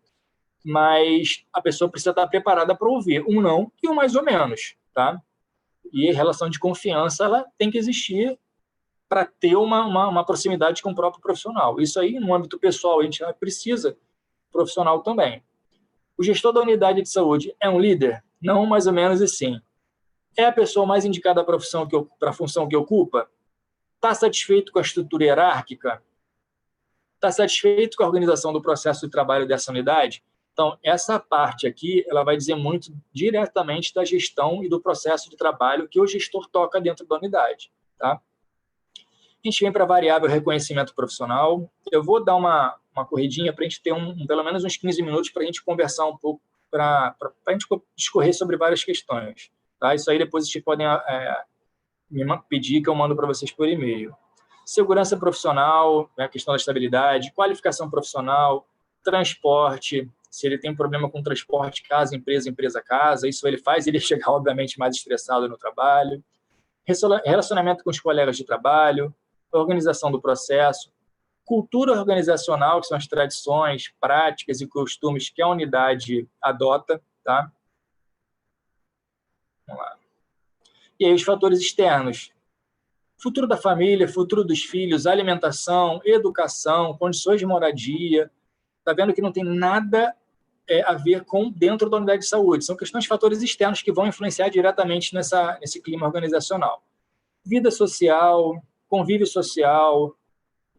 mas a pessoa precisa estar preparada para ouvir um não e um mais ou menos, tá? E a relação de confiança ela tem que existir para ter uma proximidade com o próprio profissional. Isso aí, no âmbito pessoal, a gente precisa profissional também. O gestor da unidade de saúde é um líder? Não, mais ou menos assim. É a pessoa mais indicada para a função que ocupa? Está satisfeito com a estrutura hierárquica? Está satisfeito com a organização do processo de trabalho dessa unidade? Então, essa parte aqui, ela vai dizer muito diretamente da gestão e do processo de trabalho que o gestor toca dentro da unidade, tá? A gente vem para a variável reconhecimento profissional. Eu vou dar uma corridinha para a gente ter pelo menos uns 15 minutos para a gente conversar um pouco, para a gente discorrer sobre várias questões, tá? Isso aí depois vocês podem me pedir que eu mando para vocês por e-mail. Segurança profissional, a questão da estabilidade, qualificação profissional, transporte, se ele tem problema com transporte casa, empresa, casa, isso ele faz ele chegar, obviamente, mais estressado no trabalho. Relacionamento com os colegas de trabalho, organização do processo, cultura organizacional, que são as tradições, práticas e costumes que a unidade adota, tá? Vamos lá. E aí os fatores externos: futuro da família, futuro dos filhos, alimentação, educação, condições de moradia. Está vendo que não tem nada a ver com dentro da unidade de saúde. São questões de fatores externos que vão influenciar diretamente nesse clima organizacional. Vida social, convívio social,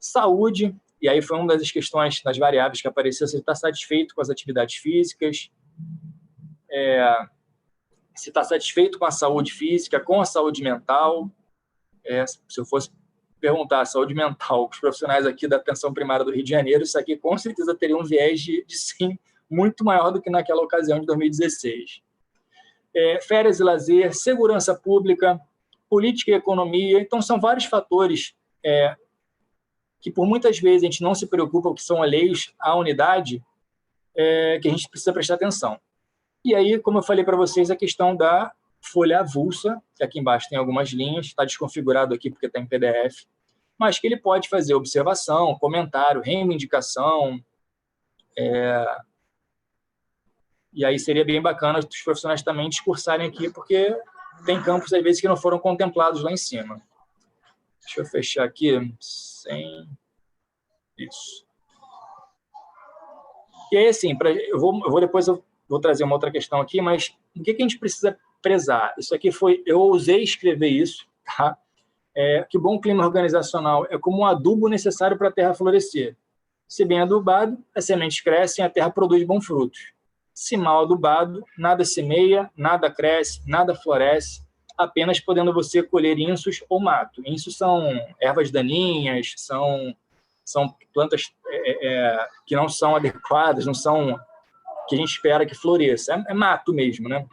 saúde, e aí foi uma das questões, das variáveis que apareceu: se ele está satisfeito com as atividades físicas, se está satisfeito com a saúde física, com a saúde mental. Se eu fosse perguntar a saúde mental com os profissionais aqui da atenção primária do Rio de Janeiro, isso aqui com certeza teria um viés de sim muito maior do que naquela ocasião de 2016. Férias e lazer, segurança pública, política e economia. Então, são vários fatores que, por muitas vezes, a gente não se preocupa, que são alheios à unidade, que a gente precisa prestar atenção. E aí, como eu falei para vocês, a questão da folha avulsa, que aqui embaixo tem algumas linhas, está desconfigurado aqui porque está em PDF, mas que ele pode fazer observação, comentário, reivindicação, e aí seria bem bacana os profissionais também discursarem aqui, porque tem campos, às vezes, que não foram contemplados lá em cima. Deixa eu fechar aqui, sem... Isso. E aí, assim, depois eu vou trazer uma outra questão aqui, mas o que a gente precisa prezar? Isso aqui eu ousei escrever isso, tá? Que o bom clima organizacional é como um adubo necessário para a terra florescer. Se bem adubado, as sementes crescem e a terra produz bons frutos. Se mal adubado, nada semeia, nada cresce, nada floresce, apenas podendo você colher insos ou mato. Insos são ervas daninhas, são plantas que não são adequadas, não são que a gente espera que floresça. É mato mesmo, né?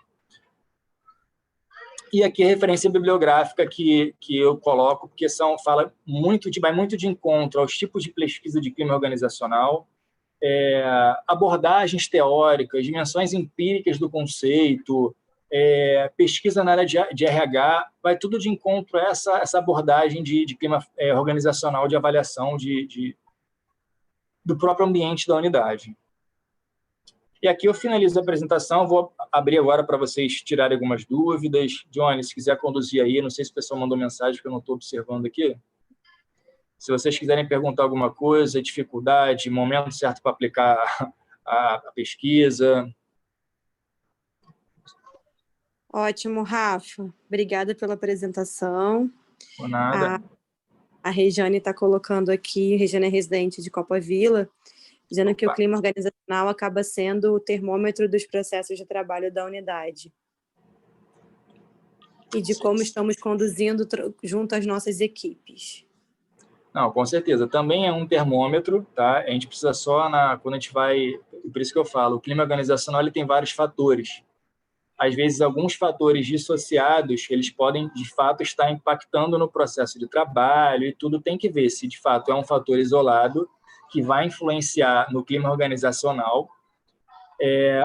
E aqui a referência bibliográfica que eu coloco, porque vai muito de encontro aos tipos de pesquisa de clima organizacional, abordagens teóricas, dimensões empíricas do conceito, pesquisa na área de RH, vai tudo de encontro a essa abordagem de clima organizacional, de avaliação do próprio ambiente da unidade. E aqui eu finalizo a apresentação, vou abrir agora para vocês tirarem algumas dúvidas. Johnny, se quiser conduzir aí, não sei se o pessoal mandou mensagem, que eu não estou observando aqui. Se vocês quiserem perguntar alguma coisa, dificuldade, momento certo para aplicar a pesquisa. Ótimo, Rafa. Obrigada pela apresentação. Por nada. A Regiane está colocando aqui, Regiane é residente de Copa Vila, dizendo que o clima organizacional acaba sendo o termômetro dos processos de trabalho da unidade e de como estamos conduzindo junto às nossas equipes. Não, com certeza. Também é um termômetro, tá? A gente precisa quando a gente vai... Por isso que eu falo, o clima organizacional ele tem vários fatores. Às vezes, alguns fatores dissociados, eles podem, de fato, estar impactando no processo de trabalho e tudo tem que ver se, de fato, é um fator isolado que vai influenciar no clima organizacional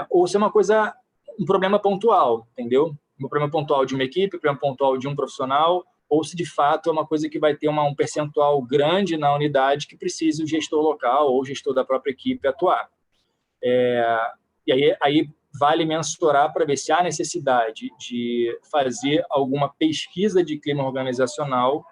ou se é um problema pontual, entendeu? um problema pontual de uma equipe, um problema pontual de um profissional, ou se de fato é uma coisa que vai ter um percentual grande na unidade que precisa o gestor local ou o gestor da própria equipe atuar. E aí vale mensurar para ver se há necessidade de fazer alguma pesquisa de clima organizacional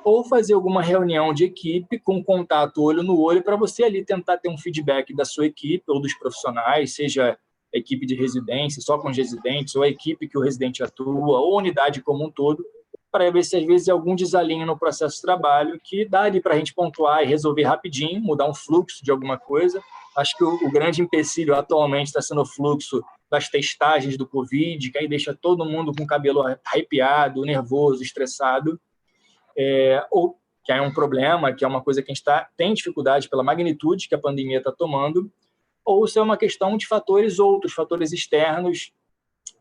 ou fazer alguma reunião de equipe com contato olho no olho para você ali tentar ter um feedback da sua equipe ou dos profissionais, seja a equipe de residência, só com os residentes, ou a equipe que o residente atua, ou a unidade como um todo, para ver se às vezes é algum desalinho no processo de trabalho que dá ali para a gente pontuar e resolver rapidinho, mudar um fluxo de alguma coisa. Acho que o grande empecilho atualmente está sendo o fluxo das testagens do Covid, que aí deixa todo mundo com o cabelo arrepiado, nervoso, estressado, ou que é um problema, que é uma coisa que a gente tem dificuldade pela magnitude que a pandemia está tomando, ou se é uma questão de fatores outros, fatores externos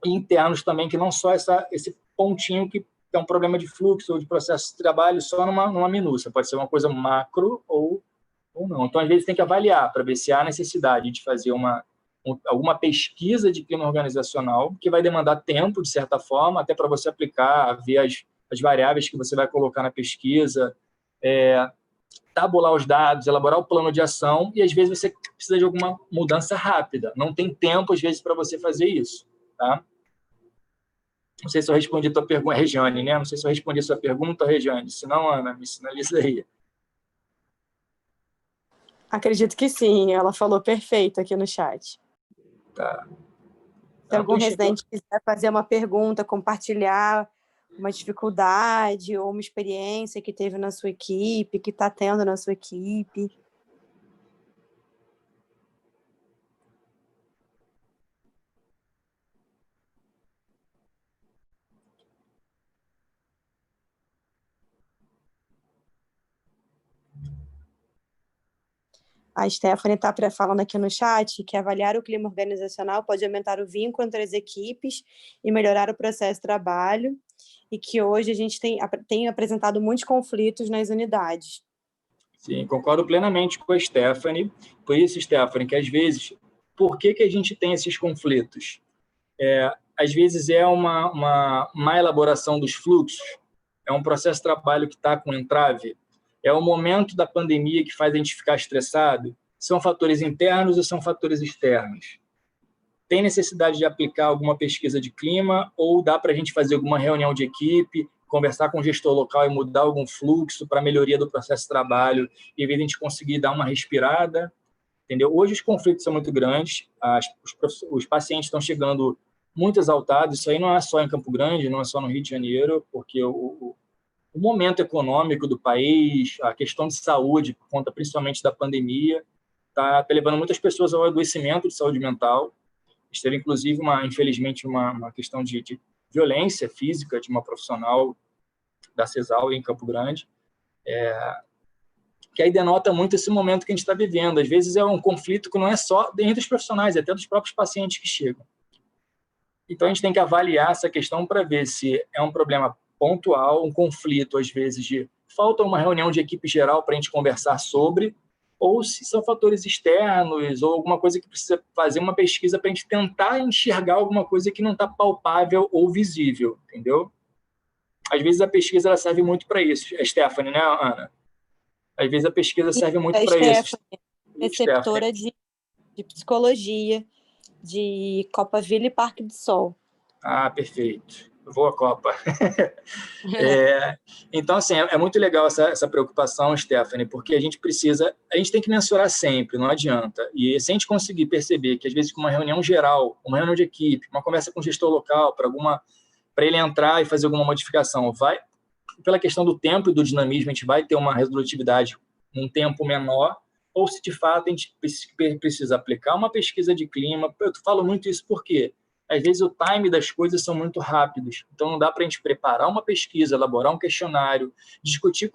e internos também, que não só esse pontinho que é um problema de fluxo ou de processo de trabalho só numa minúcia, pode ser uma coisa macro ou não. Então, às vezes, tem que avaliar para ver se há necessidade de fazer alguma pesquisa de clima organizacional, que vai demandar tempo, de certa forma, até para você aplicar, ver as variáveis que você vai colocar na pesquisa, tabular os dados, elaborar o plano de ação, e às vezes você precisa de alguma mudança rápida. Não tem tempo, às vezes, para você fazer isso. Tá? Não sei se eu respondi a tua pergunta, Regiane, né? Não sei se eu respondi a sua pergunta, Regiane. Se não, Ana, me sinaliza aí. Acredito que sim, ela falou perfeito aqui no chat. Tá. Se algum residente quiser fazer uma pergunta, compartilhar uma dificuldade ou uma experiência que teve na sua equipe, que está tendo na sua equipe. A Stephanie está falando aqui no chat que avaliar o clima organizacional pode aumentar o vínculo entre as equipes e melhorar o processo de trabalho, e que hoje a gente tem apresentado muitos conflitos nas unidades. Sim, concordo plenamente com a Stephanie. Por isso, Stephanie, que às vezes, por que a gente tem esses conflitos? Às vezes é uma má elaboração dos fluxos, é um processo de trabalho que está com entrave, é o momento da pandemia que faz a gente ficar estressado, são fatores internos ou são fatores externos? Tem necessidade de aplicar alguma pesquisa de clima ou dá para a gente fazer alguma reunião de equipe, conversar com o gestor local e mudar algum fluxo para a melhoria do processo de trabalho e, em vez de a gente conseguir dar uma respirada, entendeu? Hoje os conflitos são muito grandes, os pacientes estão chegando muito exaltados, isso aí não é só em Campo Grande, não é só no Rio de Janeiro, porque o momento econômico do país, a questão de saúde, por conta principalmente da pandemia, está levando muitas pessoas ao adoecimento de saúde mental. Teve, inclusive, infelizmente, uma questão de violência física de uma profissional da CESAL em Campo Grande, que aí denota muito esse momento que a gente está vivendo. Às vezes é um conflito que não é só entre os profissionais, é até dos próprios pacientes que chegam. Então, a gente tem que avaliar essa questão para ver se é um problema pontual, um conflito, às vezes, de falta uma reunião de equipe geral para a gente conversar sobre, ou se são fatores externos, ou alguma coisa que precisa fazer uma pesquisa para a gente tentar enxergar alguma coisa que não está palpável ou visível, entendeu? Às vezes a pesquisa ela serve muito para isso. A Stephanie, né, Ana? Às vezes a pesquisa serve muito para isso. Receptora de psicologia de Copaville e Parque do Sol. Ah, perfeito. Boa Copa. Então, assim, é muito legal essa preocupação, Stephanie, porque a gente tem que mensurar sempre, não adianta. E se a gente conseguir perceber que, às vezes, com uma reunião geral, uma reunião de equipe, uma conversa com o gestor local, para ele entrar e fazer alguma modificação, pela questão do tempo e do dinamismo, a gente vai ter uma resolutividade num tempo menor, ou se, de fato, a gente precisa aplicar uma pesquisa de clima. Eu falo muito isso porque às vezes o time das coisas são muito rápidos, então não dá para a gente preparar uma pesquisa, elaborar um questionário, discutir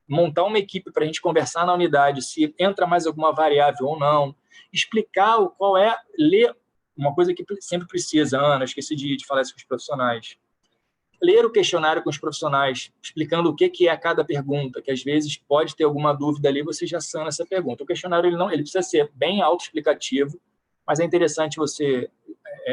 montar uma equipe para a gente conversar na unidade se entra mais alguma variável ou não, explicar ler uma coisa que sempre precisa, Ana, esqueci de falar isso com os profissionais, ler o questionário com os profissionais, explicando o que é cada pergunta, que às vezes pode ter alguma dúvida ali, você já sana essa pergunta. O questionário ele precisa ser bem autoexplicativo, mas é interessante você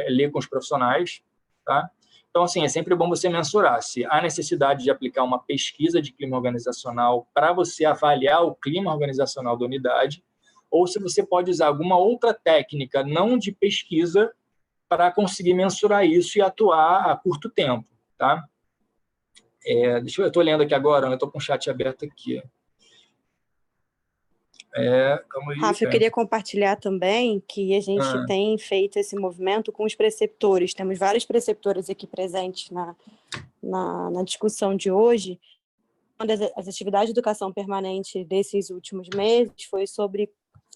ler com os profissionais, tá? Então, assim, é sempre bom você mensurar se há necessidade de aplicar uma pesquisa de clima organizacional para você avaliar o clima organizacional da unidade, ou se você pode usar alguma outra técnica não de pesquisa para conseguir mensurar isso e atuar a curto tempo, tá? Eu estou lendo aqui agora, eu estou com o chat aberto aqui. Calma aí, Rafa, eu queria compartilhar também que a gente tem feito esse movimento com os preceptores. Temos vários preceptores aqui presentes na discussão de hoje. Uma das atividades de educação permanente desses últimos meses foi sobre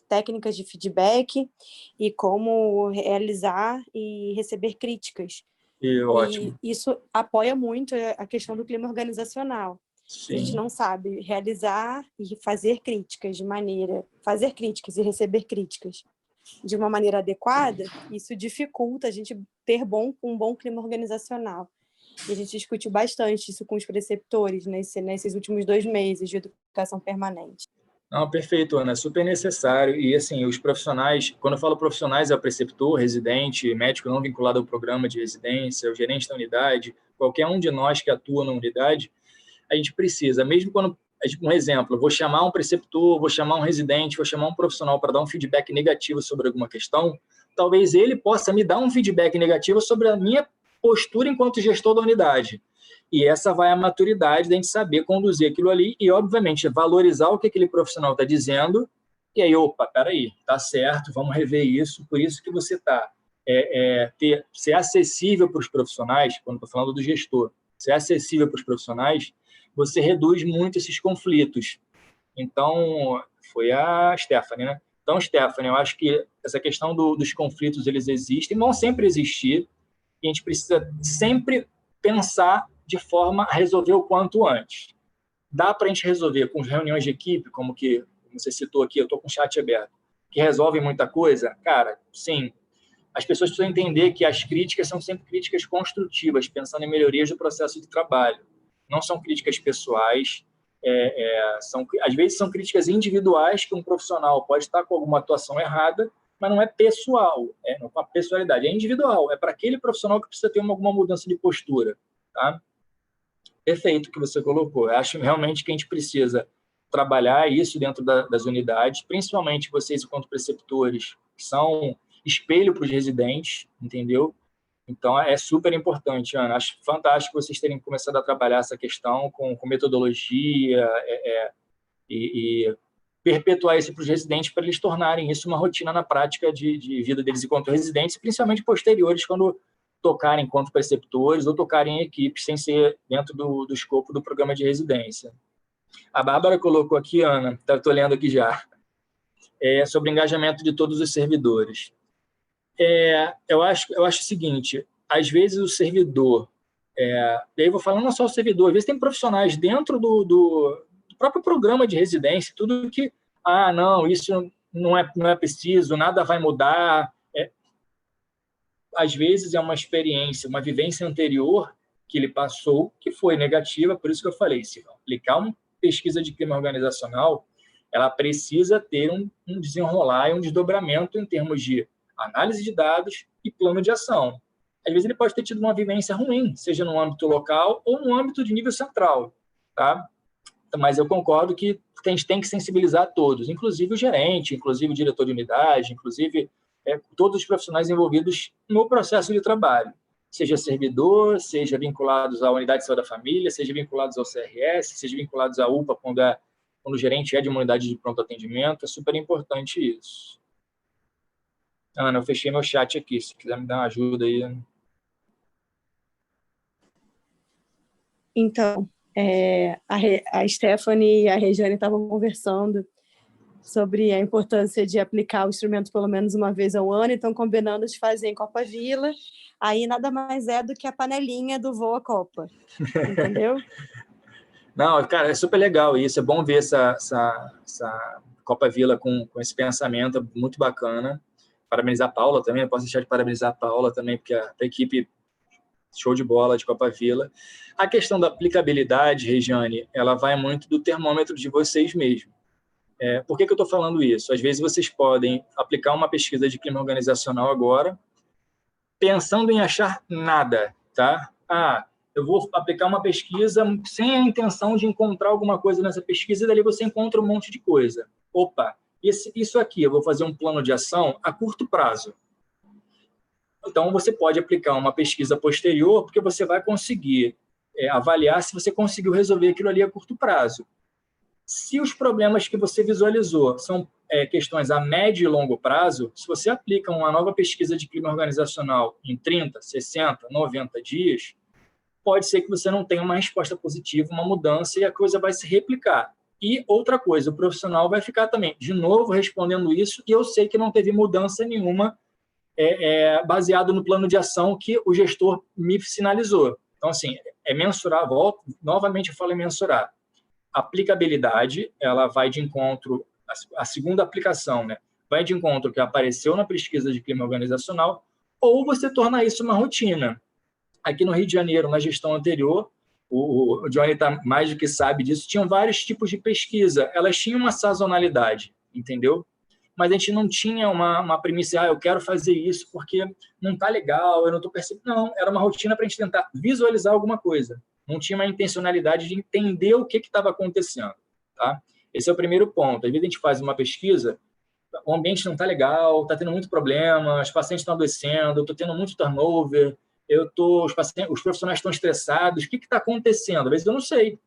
técnicas de feedback e como realizar e receber críticas. Ótimo. E isso apoia muito a questão do clima organizacional. Sim. A gente não sabe realizar e fazer críticas fazer críticas e receber críticas de uma maneira adequada, isso dificulta a gente ter um bom clima organizacional. E a gente discutiu bastante isso com os preceptores nesses últimos 2 meses de educação permanente. Não, perfeito, Ana, é super necessário. E, assim, os profissionais, quando eu falo profissionais, é o preceptor, residente, médico não vinculado ao programa de residência, o gerente da unidade, qualquer um de nós que atua na unidade, a gente precisa, mesmo quando, um exemplo, vou chamar um preceptor, vou chamar um residente, vou chamar um profissional para dar um feedback negativo sobre alguma questão, talvez ele possa me dar um feedback negativo sobre a minha postura enquanto gestor da unidade. E essa vai a maturidade da gente saber conduzir aquilo ali e, obviamente, valorizar o que aquele profissional está dizendo. E aí, opa, peraí, tá certo, vamos rever isso. Por isso que você está ser acessível para os profissionais, quando estou falando do gestor, ser acessível para os profissionais, você reduz muito esses conflitos. Então, foi a Stephanie, né? Então, Stephanie, eu acho que essa questão dos conflitos, eles existem, vão sempre existir, e a gente precisa sempre pensar de forma a resolver o quanto antes. Dá para a gente resolver com reuniões de equipe, como você citou aqui, eu estou com o chat aberto, que resolvem muita coisa? Cara, sim. As pessoas precisam entender que as críticas são sempre críticas construtivas, pensando em melhorias do processo de trabalho. Não são críticas pessoais, às vezes são críticas individuais que um profissional pode estar com alguma atuação errada, mas não é pessoal, não é uma pessoalidade, é individual, é para aquele profissional que precisa ter alguma mudança de postura, tá? Perfeito o que você colocou. Eu acho realmente que a gente precisa trabalhar isso dentro das unidades, principalmente vocês, enquanto preceptores, que são espelho para os residentes, entendeu? Então, é super importante, Ana. Acho fantástico vocês terem começado a trabalhar essa questão com metodologia e perpetuar isso para os residentes, para eles tornarem isso uma rotina na prática de vida deles enquanto residentes, principalmente posteriores, quando tocarem enquanto preceptores ou tocarem em equipes, sem ser dentro do escopo do programa de residência. A Bárbara colocou aqui, Ana, estou lendo aqui já, sobre engajamento de todos os servidores. Eu acho o seguinte, às vezes o servidor, e aí eu vou falar não só o servidor, às vezes tem profissionais dentro do próprio programa de residência, tudo que, não, isso não é preciso, nada vai mudar. Às vezes é uma experiência, uma vivência anterior que ele passou, que foi negativa, por isso que eu falei, se aplicar uma pesquisa de clima organizacional, ela precisa ter um desenrolar e um desdobramento em termos de análise de dados e plano de ação. Às vezes ele pode ter tido uma vivência ruim, seja no âmbito local ou no âmbito de nível central, tá? Mas eu concordo que a gente tem que sensibilizar todos, inclusive o gerente, inclusive o diretor de unidade, inclusive todos os profissionais envolvidos no processo de trabalho, seja servidor, seja vinculados à unidade de saúde da família, seja vinculados ao CRS, seja vinculados à UPA, quando o gerente é de uma unidade de pronto atendimento, é super importante isso. Ana, eu fechei meu chat aqui, se quiser me dar uma ajuda aí. Então, a Stephanie e a Regiane estavam conversando sobre a importância de aplicar o instrumento pelo menos uma vez ao ano, então combinando de fazer em Copa Vila, aí nada mais é do que a panelinha do Voa Copa, entendeu? Não, cara, é super legal isso, é bom ver essa Copa Vila com esse pensamento, muito bacana. Parabenizar a Paula também, não posso deixar de parabenizar a Paula também, porque a equipe show de bola de Copa Vila. A questão da aplicabilidade, Regiane, ela vai muito do termômetro de vocês mesmos. Por que eu estou falando isso? Às vezes vocês podem aplicar uma pesquisa de clima organizacional agora, pensando em achar nada, tá? Eu vou aplicar uma pesquisa sem a intenção de encontrar alguma coisa nessa pesquisa, e dali você encontra um monte de coisa. Opa, isso aqui, eu vou fazer um plano de ação a curto prazo. Então, você pode aplicar uma pesquisa posterior, porque você vai conseguir avaliar se você conseguiu resolver aquilo ali a curto prazo. Se os problemas que você visualizou são questões a médio e longo prazo, se você aplica uma nova pesquisa de clima organizacional em 30, 60, 90 dias, pode ser que você não tenha uma resposta positiva, uma mudança, e a coisa vai se replicar. E outra coisa, o profissional vai ficar também, de novo, respondendo isso, e eu sei que não teve mudança nenhuma baseado no plano de ação que o gestor me sinalizou. Então, assim, mensurar, novamente eu falo em mensurar. Aplicabilidade, ela vai de encontro, a segunda aplicação, né? Vai de encontro que apareceu na pesquisa de clima organizacional, ou você torna isso uma rotina. Aqui no Rio de Janeiro, na gestão anterior, o Johnny tá mais do que sabe disso, tinham vários tipos de pesquisa, elas tinham uma sazonalidade, entendeu? Mas a gente não tinha uma premissa, eu quero fazer isso porque não está legal, eu não estou percebendo. Não, era uma rotina para a gente tentar visualizar alguma coisa. Não tinha uma intencionalidade de entender o que estava acontecendo. Tá? Esse é o primeiro ponto. Às vezes a gente faz uma pesquisa, o ambiente não está legal, está tendo muito problema, os pacientes estão adoecendo, eu estou tendo muito turnover, os profissionais estão estressados, o que está acontecendo? Às vezes eu não sei.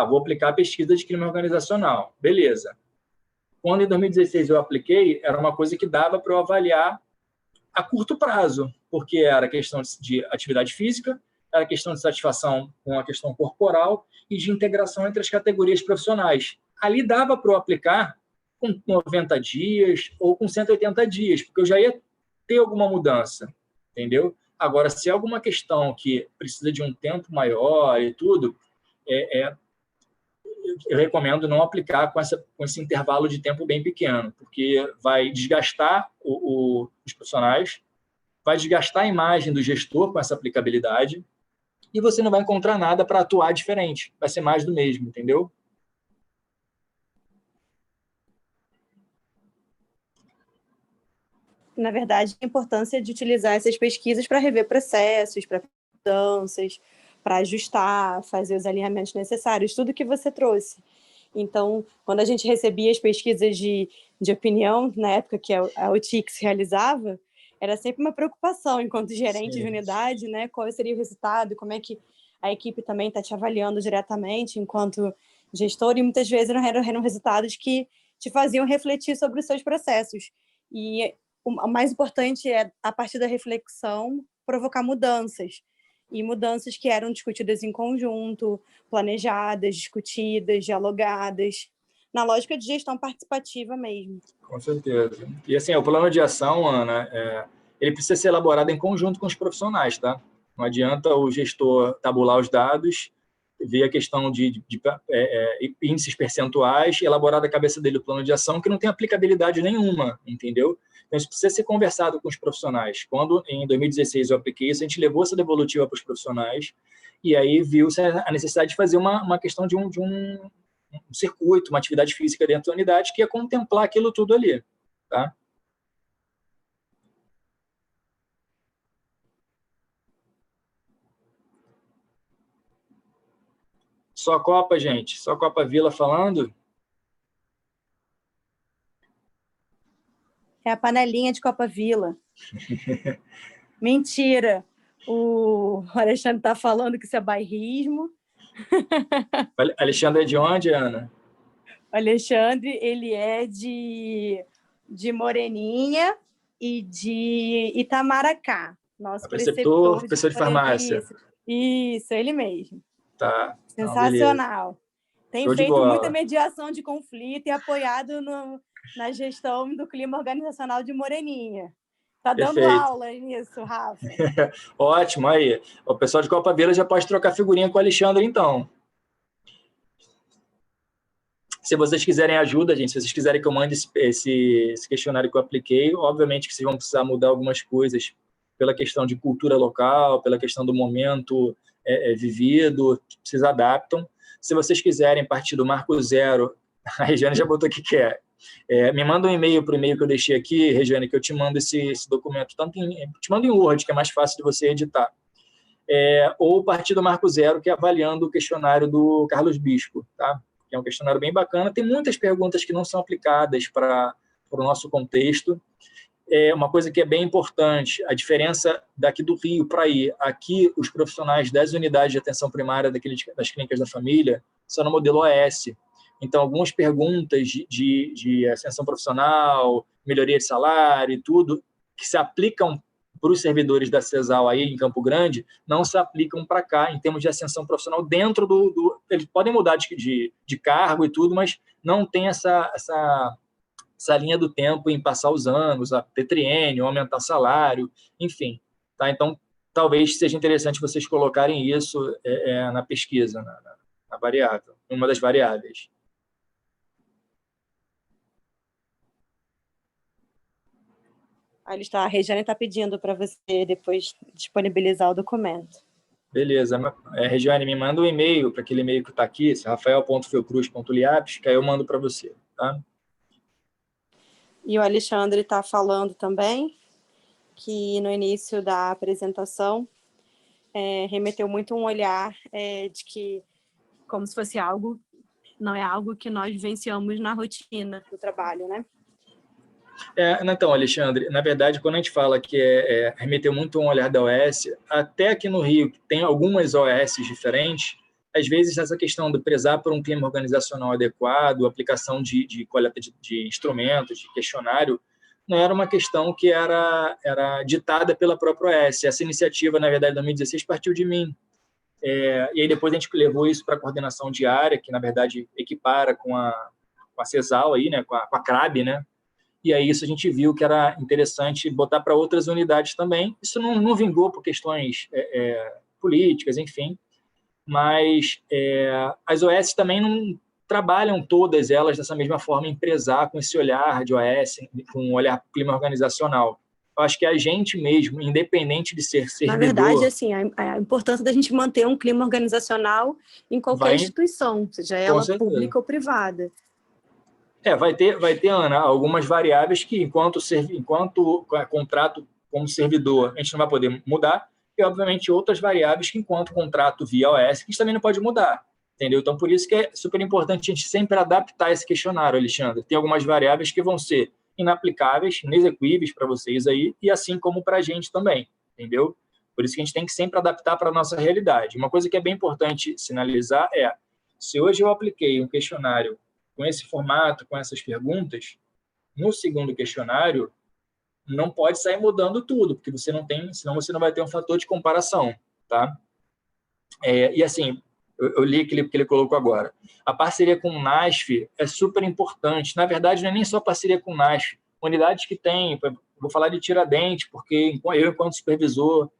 Vou aplicar a pesquisa de clima organizacional. Beleza. Quando em 2016 eu apliquei, era uma coisa que dava para eu avaliar a curto prazo, porque era questão de atividade física, era questão de satisfação com a questão corporal e de integração entre as categorias profissionais. Ali dava para eu aplicar com 90 dias ou com 180 dias, porque eu já ia ter alguma mudança, entendeu? Agora, se é alguma questão que precisa de um tempo maior e tudo, eu recomendo não aplicar com esse intervalo de tempo bem pequeno, porque vai desgastar os profissionais, vai desgastar a imagem do gestor com essa aplicabilidade, e você não vai encontrar nada para atuar diferente. Vai ser mais do mesmo, entendeu? Na verdade, a importância de utilizar essas pesquisas para rever processos, para mudanças, para ajustar, fazer os alinhamentos necessários, tudo que você trouxe. Então, quando a gente recebia as pesquisas de opinião, na época que a OTIX realizava, era sempre uma preocupação, enquanto gerente de unidade, né? Qual seria o resultado, como é que a equipe também está te avaliando diretamente, enquanto gestor, e muitas vezes eram resultados que te faziam refletir sobre os seus processos. E o mais importante é, a partir da reflexão, provocar mudanças. E mudanças que eram discutidas em conjunto, planejadas, discutidas, dialogadas, na lógica de gestão participativa mesmo. Com certeza. E assim, o plano de ação, Ana, ele precisa ser elaborado em conjunto com os profissionais, tá? Não adianta o gestor tabular os dados, ver a questão de índices percentuais, elaborar da cabeça dele o plano de ação que não tem aplicabilidade nenhuma, entendeu? Então, isso precisa ser conversado com os profissionais. Quando, em 2016, eu apliquei isso, a gente levou essa devolutiva para os profissionais e aí viu-se a necessidade de fazer uma questão de um circuito, uma atividade física dentro da unidade que ia contemplar aquilo tudo ali. Tá? Só Copa, gente. Só Copa Vila falando. É a panelinha de Copa Vila. Mentira. O Alexandre está falando que isso é bairrismo. Alexandre é de onde, Ana? O Alexandre, ele é de Moreninha e de Itamaracá. Nosso preceptor de farmácia. Isso, ele mesmo. Tá. Sensacional. Tem Show feito muita mediação de conflito e apoiado na gestão do clima organizacional de Moreninha. Está dando aula nisso, Rafa. Ótimo, aí. O pessoal de Copa Vila já pode trocar figurinha com o Alexandre, então. Se vocês quiserem ajuda, gente, se vocês quiserem que eu mande esse questionário que eu apliquei, obviamente que vocês vão precisar mudar algumas coisas pela questão de cultura local, pela questão do momento vivido, vocês adaptam. Se vocês quiserem partir do marco zero, a Regiane já botou o que quer. Me manda um e-mail para o e-mail que eu deixei aqui, Regiane, que eu te mando esse documento. Te mando em Word, que é mais fácil de você editar. ou partir do Marco Zero, que é avaliando o questionário do Carlos Bispo, tá? Que é um questionário bem bacana. Tem muitas perguntas que não são aplicadas para o nosso contexto. Uma coisa que é bem importante, a diferença daqui do Rio para aí. Aqui, os profissionais das unidades de atenção primária das clínicas da família são no modelo OS. Então, algumas perguntas de ascensão profissional, melhoria de salário e tudo, que se aplicam para os servidores da CESAL aí em Campo Grande, não se aplicam para cá, em termos de ascensão profissional, dentro eles podem mudar de cargo e tudo, mas não tem essa linha do tempo em passar os anos, a ter triênio, aumentar salário, enfim. Tá? Então, talvez seja interessante vocês colocarem isso na pesquisa, na variável, uma das variáveis. A Regiane está pedindo para você depois disponibilizar o documento. Beleza. Regiane, me manda um e-mail para aquele e-mail que está aqui, rafael.fiocruz.liapes, que aí eu mando para você. Tá? E o Alexandre está falando também que no início da apresentação remeteu muito um olhar de que como se fosse algo, não é algo que nós vivenciamos na rotina do trabalho, né? Então, Alexandre, na verdade, quando a gente fala que remeteu muito um olhar da OS, até aqui no Rio, que tem algumas OS diferentes, às vezes essa questão de prezar por um clima organizacional adequado, aplicação de coleta de instrumentos, de questionário, não era uma questão que era ditada pela própria OS. Essa iniciativa, na verdade, em 2016, partiu de mim. E aí depois a gente levou isso para a coordenação diária, que, na verdade, equipara com a CESAL, aí, né, com a CRAB, né? E aí isso a gente viu que era interessante botar para outras unidades também. Isso não vingou por questões políticas, enfim, mas as OS também não trabalham todas elas dessa mesma forma em prezar com esse olhar de OS, com um olhar clima organizacional. Eu acho que a gente mesmo, independente de ser servidor... Na verdade, assim, a importância da gente manter um clima organizacional em qualquer instituição, seja ela pública ou privada. Vai ter, Ana, algumas variáveis que, enquanto contrato como servidor, a gente não vai poder mudar, e, obviamente, outras variáveis que, enquanto contrato via OS, a gente também não pode mudar, entendeu? Então, por isso que é super importante a gente sempre adaptar esse questionário, Alexandre. Tem algumas variáveis que vão ser inaplicáveis, inexequíveis para vocês aí, e assim como para a gente também, entendeu? Por isso que a gente tem que sempre adaptar para a nossa realidade. Uma coisa que é bem importante sinalizar se hoje eu apliquei um questionário com esse formato, com essas perguntas, no segundo questionário, não pode sair mudando tudo, porque você não tem, senão você não vai ter um fator de comparação, tá? E assim, eu li aquilo que ele colocou agora. A parceria com o NASF é super importante. Na verdade, não é nem só parceria com o NASF. Unidades que tem, vou falar de Tiradentes, porque eu, enquanto supervisor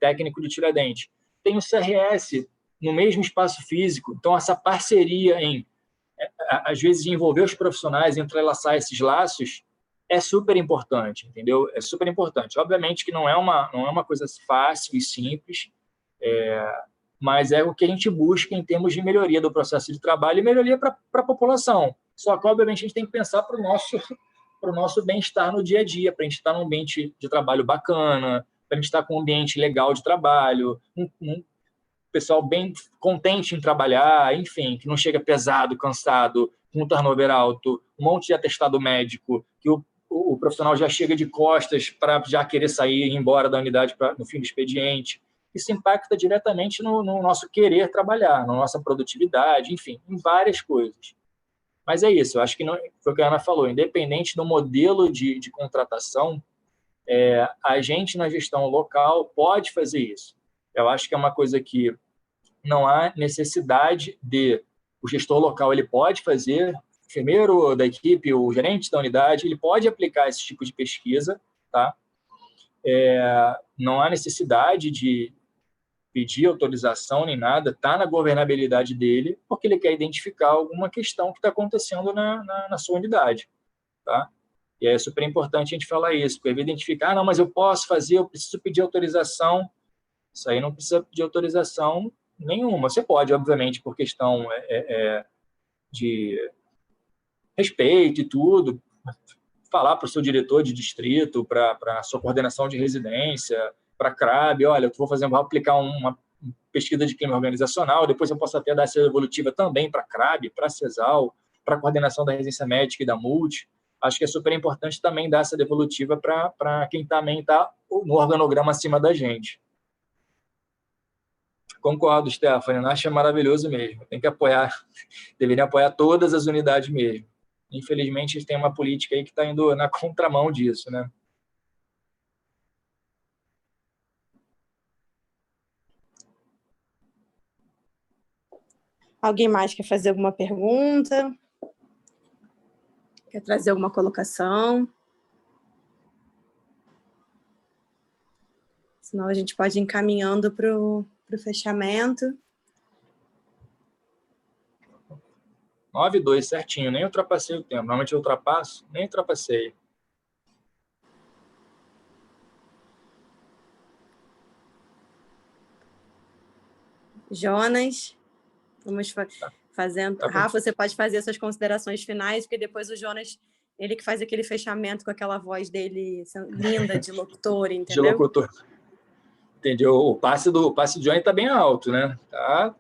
técnico de Tiradentes, tenho o CRS no mesmo espaço físico. Então, essa parceria às vezes, envolver os profissionais, entrelaçar esses laços, é super importante, entendeu? É super importante. Obviamente que não é uma coisa fácil e simples, mas é o que a gente busca em termos de melhoria do processo de trabalho e melhoria para a população. Só que, obviamente, a gente tem que pensar para o nosso bem-estar no dia a dia, para a gente estar num ambiente de trabalho bacana, para a gente estar com um ambiente legal de trabalho, pessoal bem contente em trabalhar, enfim, que não chega pesado, cansado, com um turnover alto, um monte de atestado médico, que o profissional já chega de costas para já querer sair e ir embora da unidade no fim do expediente. Isso impacta diretamente no nosso querer trabalhar, na nossa produtividade, enfim, em várias coisas. Mas é isso, eu acho que foi o que a Ana falou, independente do modelo de contratação, a gente na gestão local pode fazer isso. Eu acho que é uma coisa que não há necessidade o gestor local ele pode fazer, o enfermeiro da equipe, o gerente da unidade, ele pode aplicar esse tipo de pesquisa, tá? Não há necessidade de pedir autorização nem nada, está na governabilidade dele, porque ele quer identificar alguma questão que está acontecendo na sua unidade, tá? E é super importante a gente falar isso, porque identificar, não, mas eu posso fazer, eu preciso pedir autorização. Isso aí não precisa pedir autorização nenhuma. Você pode, obviamente, por questão de respeito e tudo, falar para o seu diretor de distrito, para a sua coordenação de residência, para CRAB, olha, eu vou aplicar uma pesquisa de clima organizacional, depois eu posso até dar essa devolutiva também para CRAB, para CESAL, para a coordenação da residência médica e da MULT. Acho que é super importante também dar essa devolutiva para quem também está no organograma acima da gente. Concordo, Stephanie, acho maravilhoso mesmo. Tem que apoiar, deveria apoiar todas as unidades mesmo. Infelizmente, a gente tem uma política aí que está indo na contramão disso, né? Alguém mais quer fazer alguma pergunta? Quer trazer alguma colocação? Senão a gente pode ir encaminhando para o fechamento. 9:02, certinho. Nem ultrapassei o tempo. Normalmente eu ultrapasso, nem ultrapassei. Jonas, vamos fazendo. Tá bom. Rafa, você pode fazer suas considerações finais, porque depois o Jonas, ele que faz aquele fechamento com aquela voz dele linda de locutor, entendeu? De locutor. Entendi. O passe do Johnny está bem alto, né? Tá.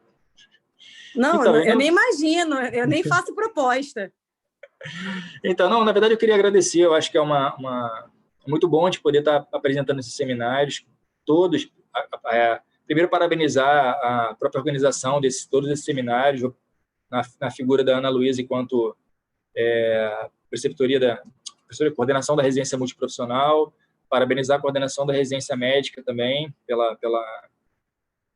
Não, então, eu nem imagino, eu nem faço proposta. Então, não, na verdade eu queria agradecer, eu acho que é muito bom de poder estar apresentando esses seminários, todos, primeiro parabenizar a própria organização de todos esses seminários, na figura da Ana Luísa enquanto preceptoria professora de coordenação da residência multiprofissional, parabenizar a coordenação da residência médica também,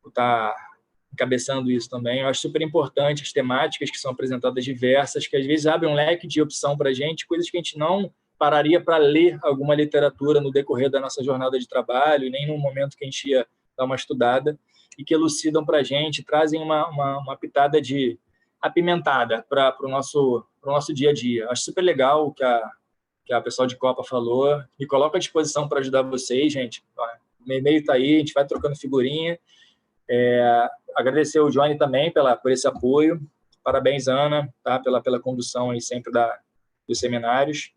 por estar encabeçando isso também. Eu acho super importante as temáticas que são apresentadas diversas, que às vezes abrem um leque de opção para a gente, coisas que a gente não pararia para ler alguma literatura no decorrer da nossa jornada de trabalho, nem no momento que a gente ia dar uma estudada, e que elucidam para a gente, trazem uma pitada de apimentada para o nosso dia a dia. Acho super legal o que a pessoal de Copa falou. Me coloco à disposição para ajudar vocês, gente. O e-mail está aí, a gente vai trocando figurinha. Agradecer o Johnny também por esse apoio. Parabéns, Ana, tá? pela condução aí sempre dos seminários.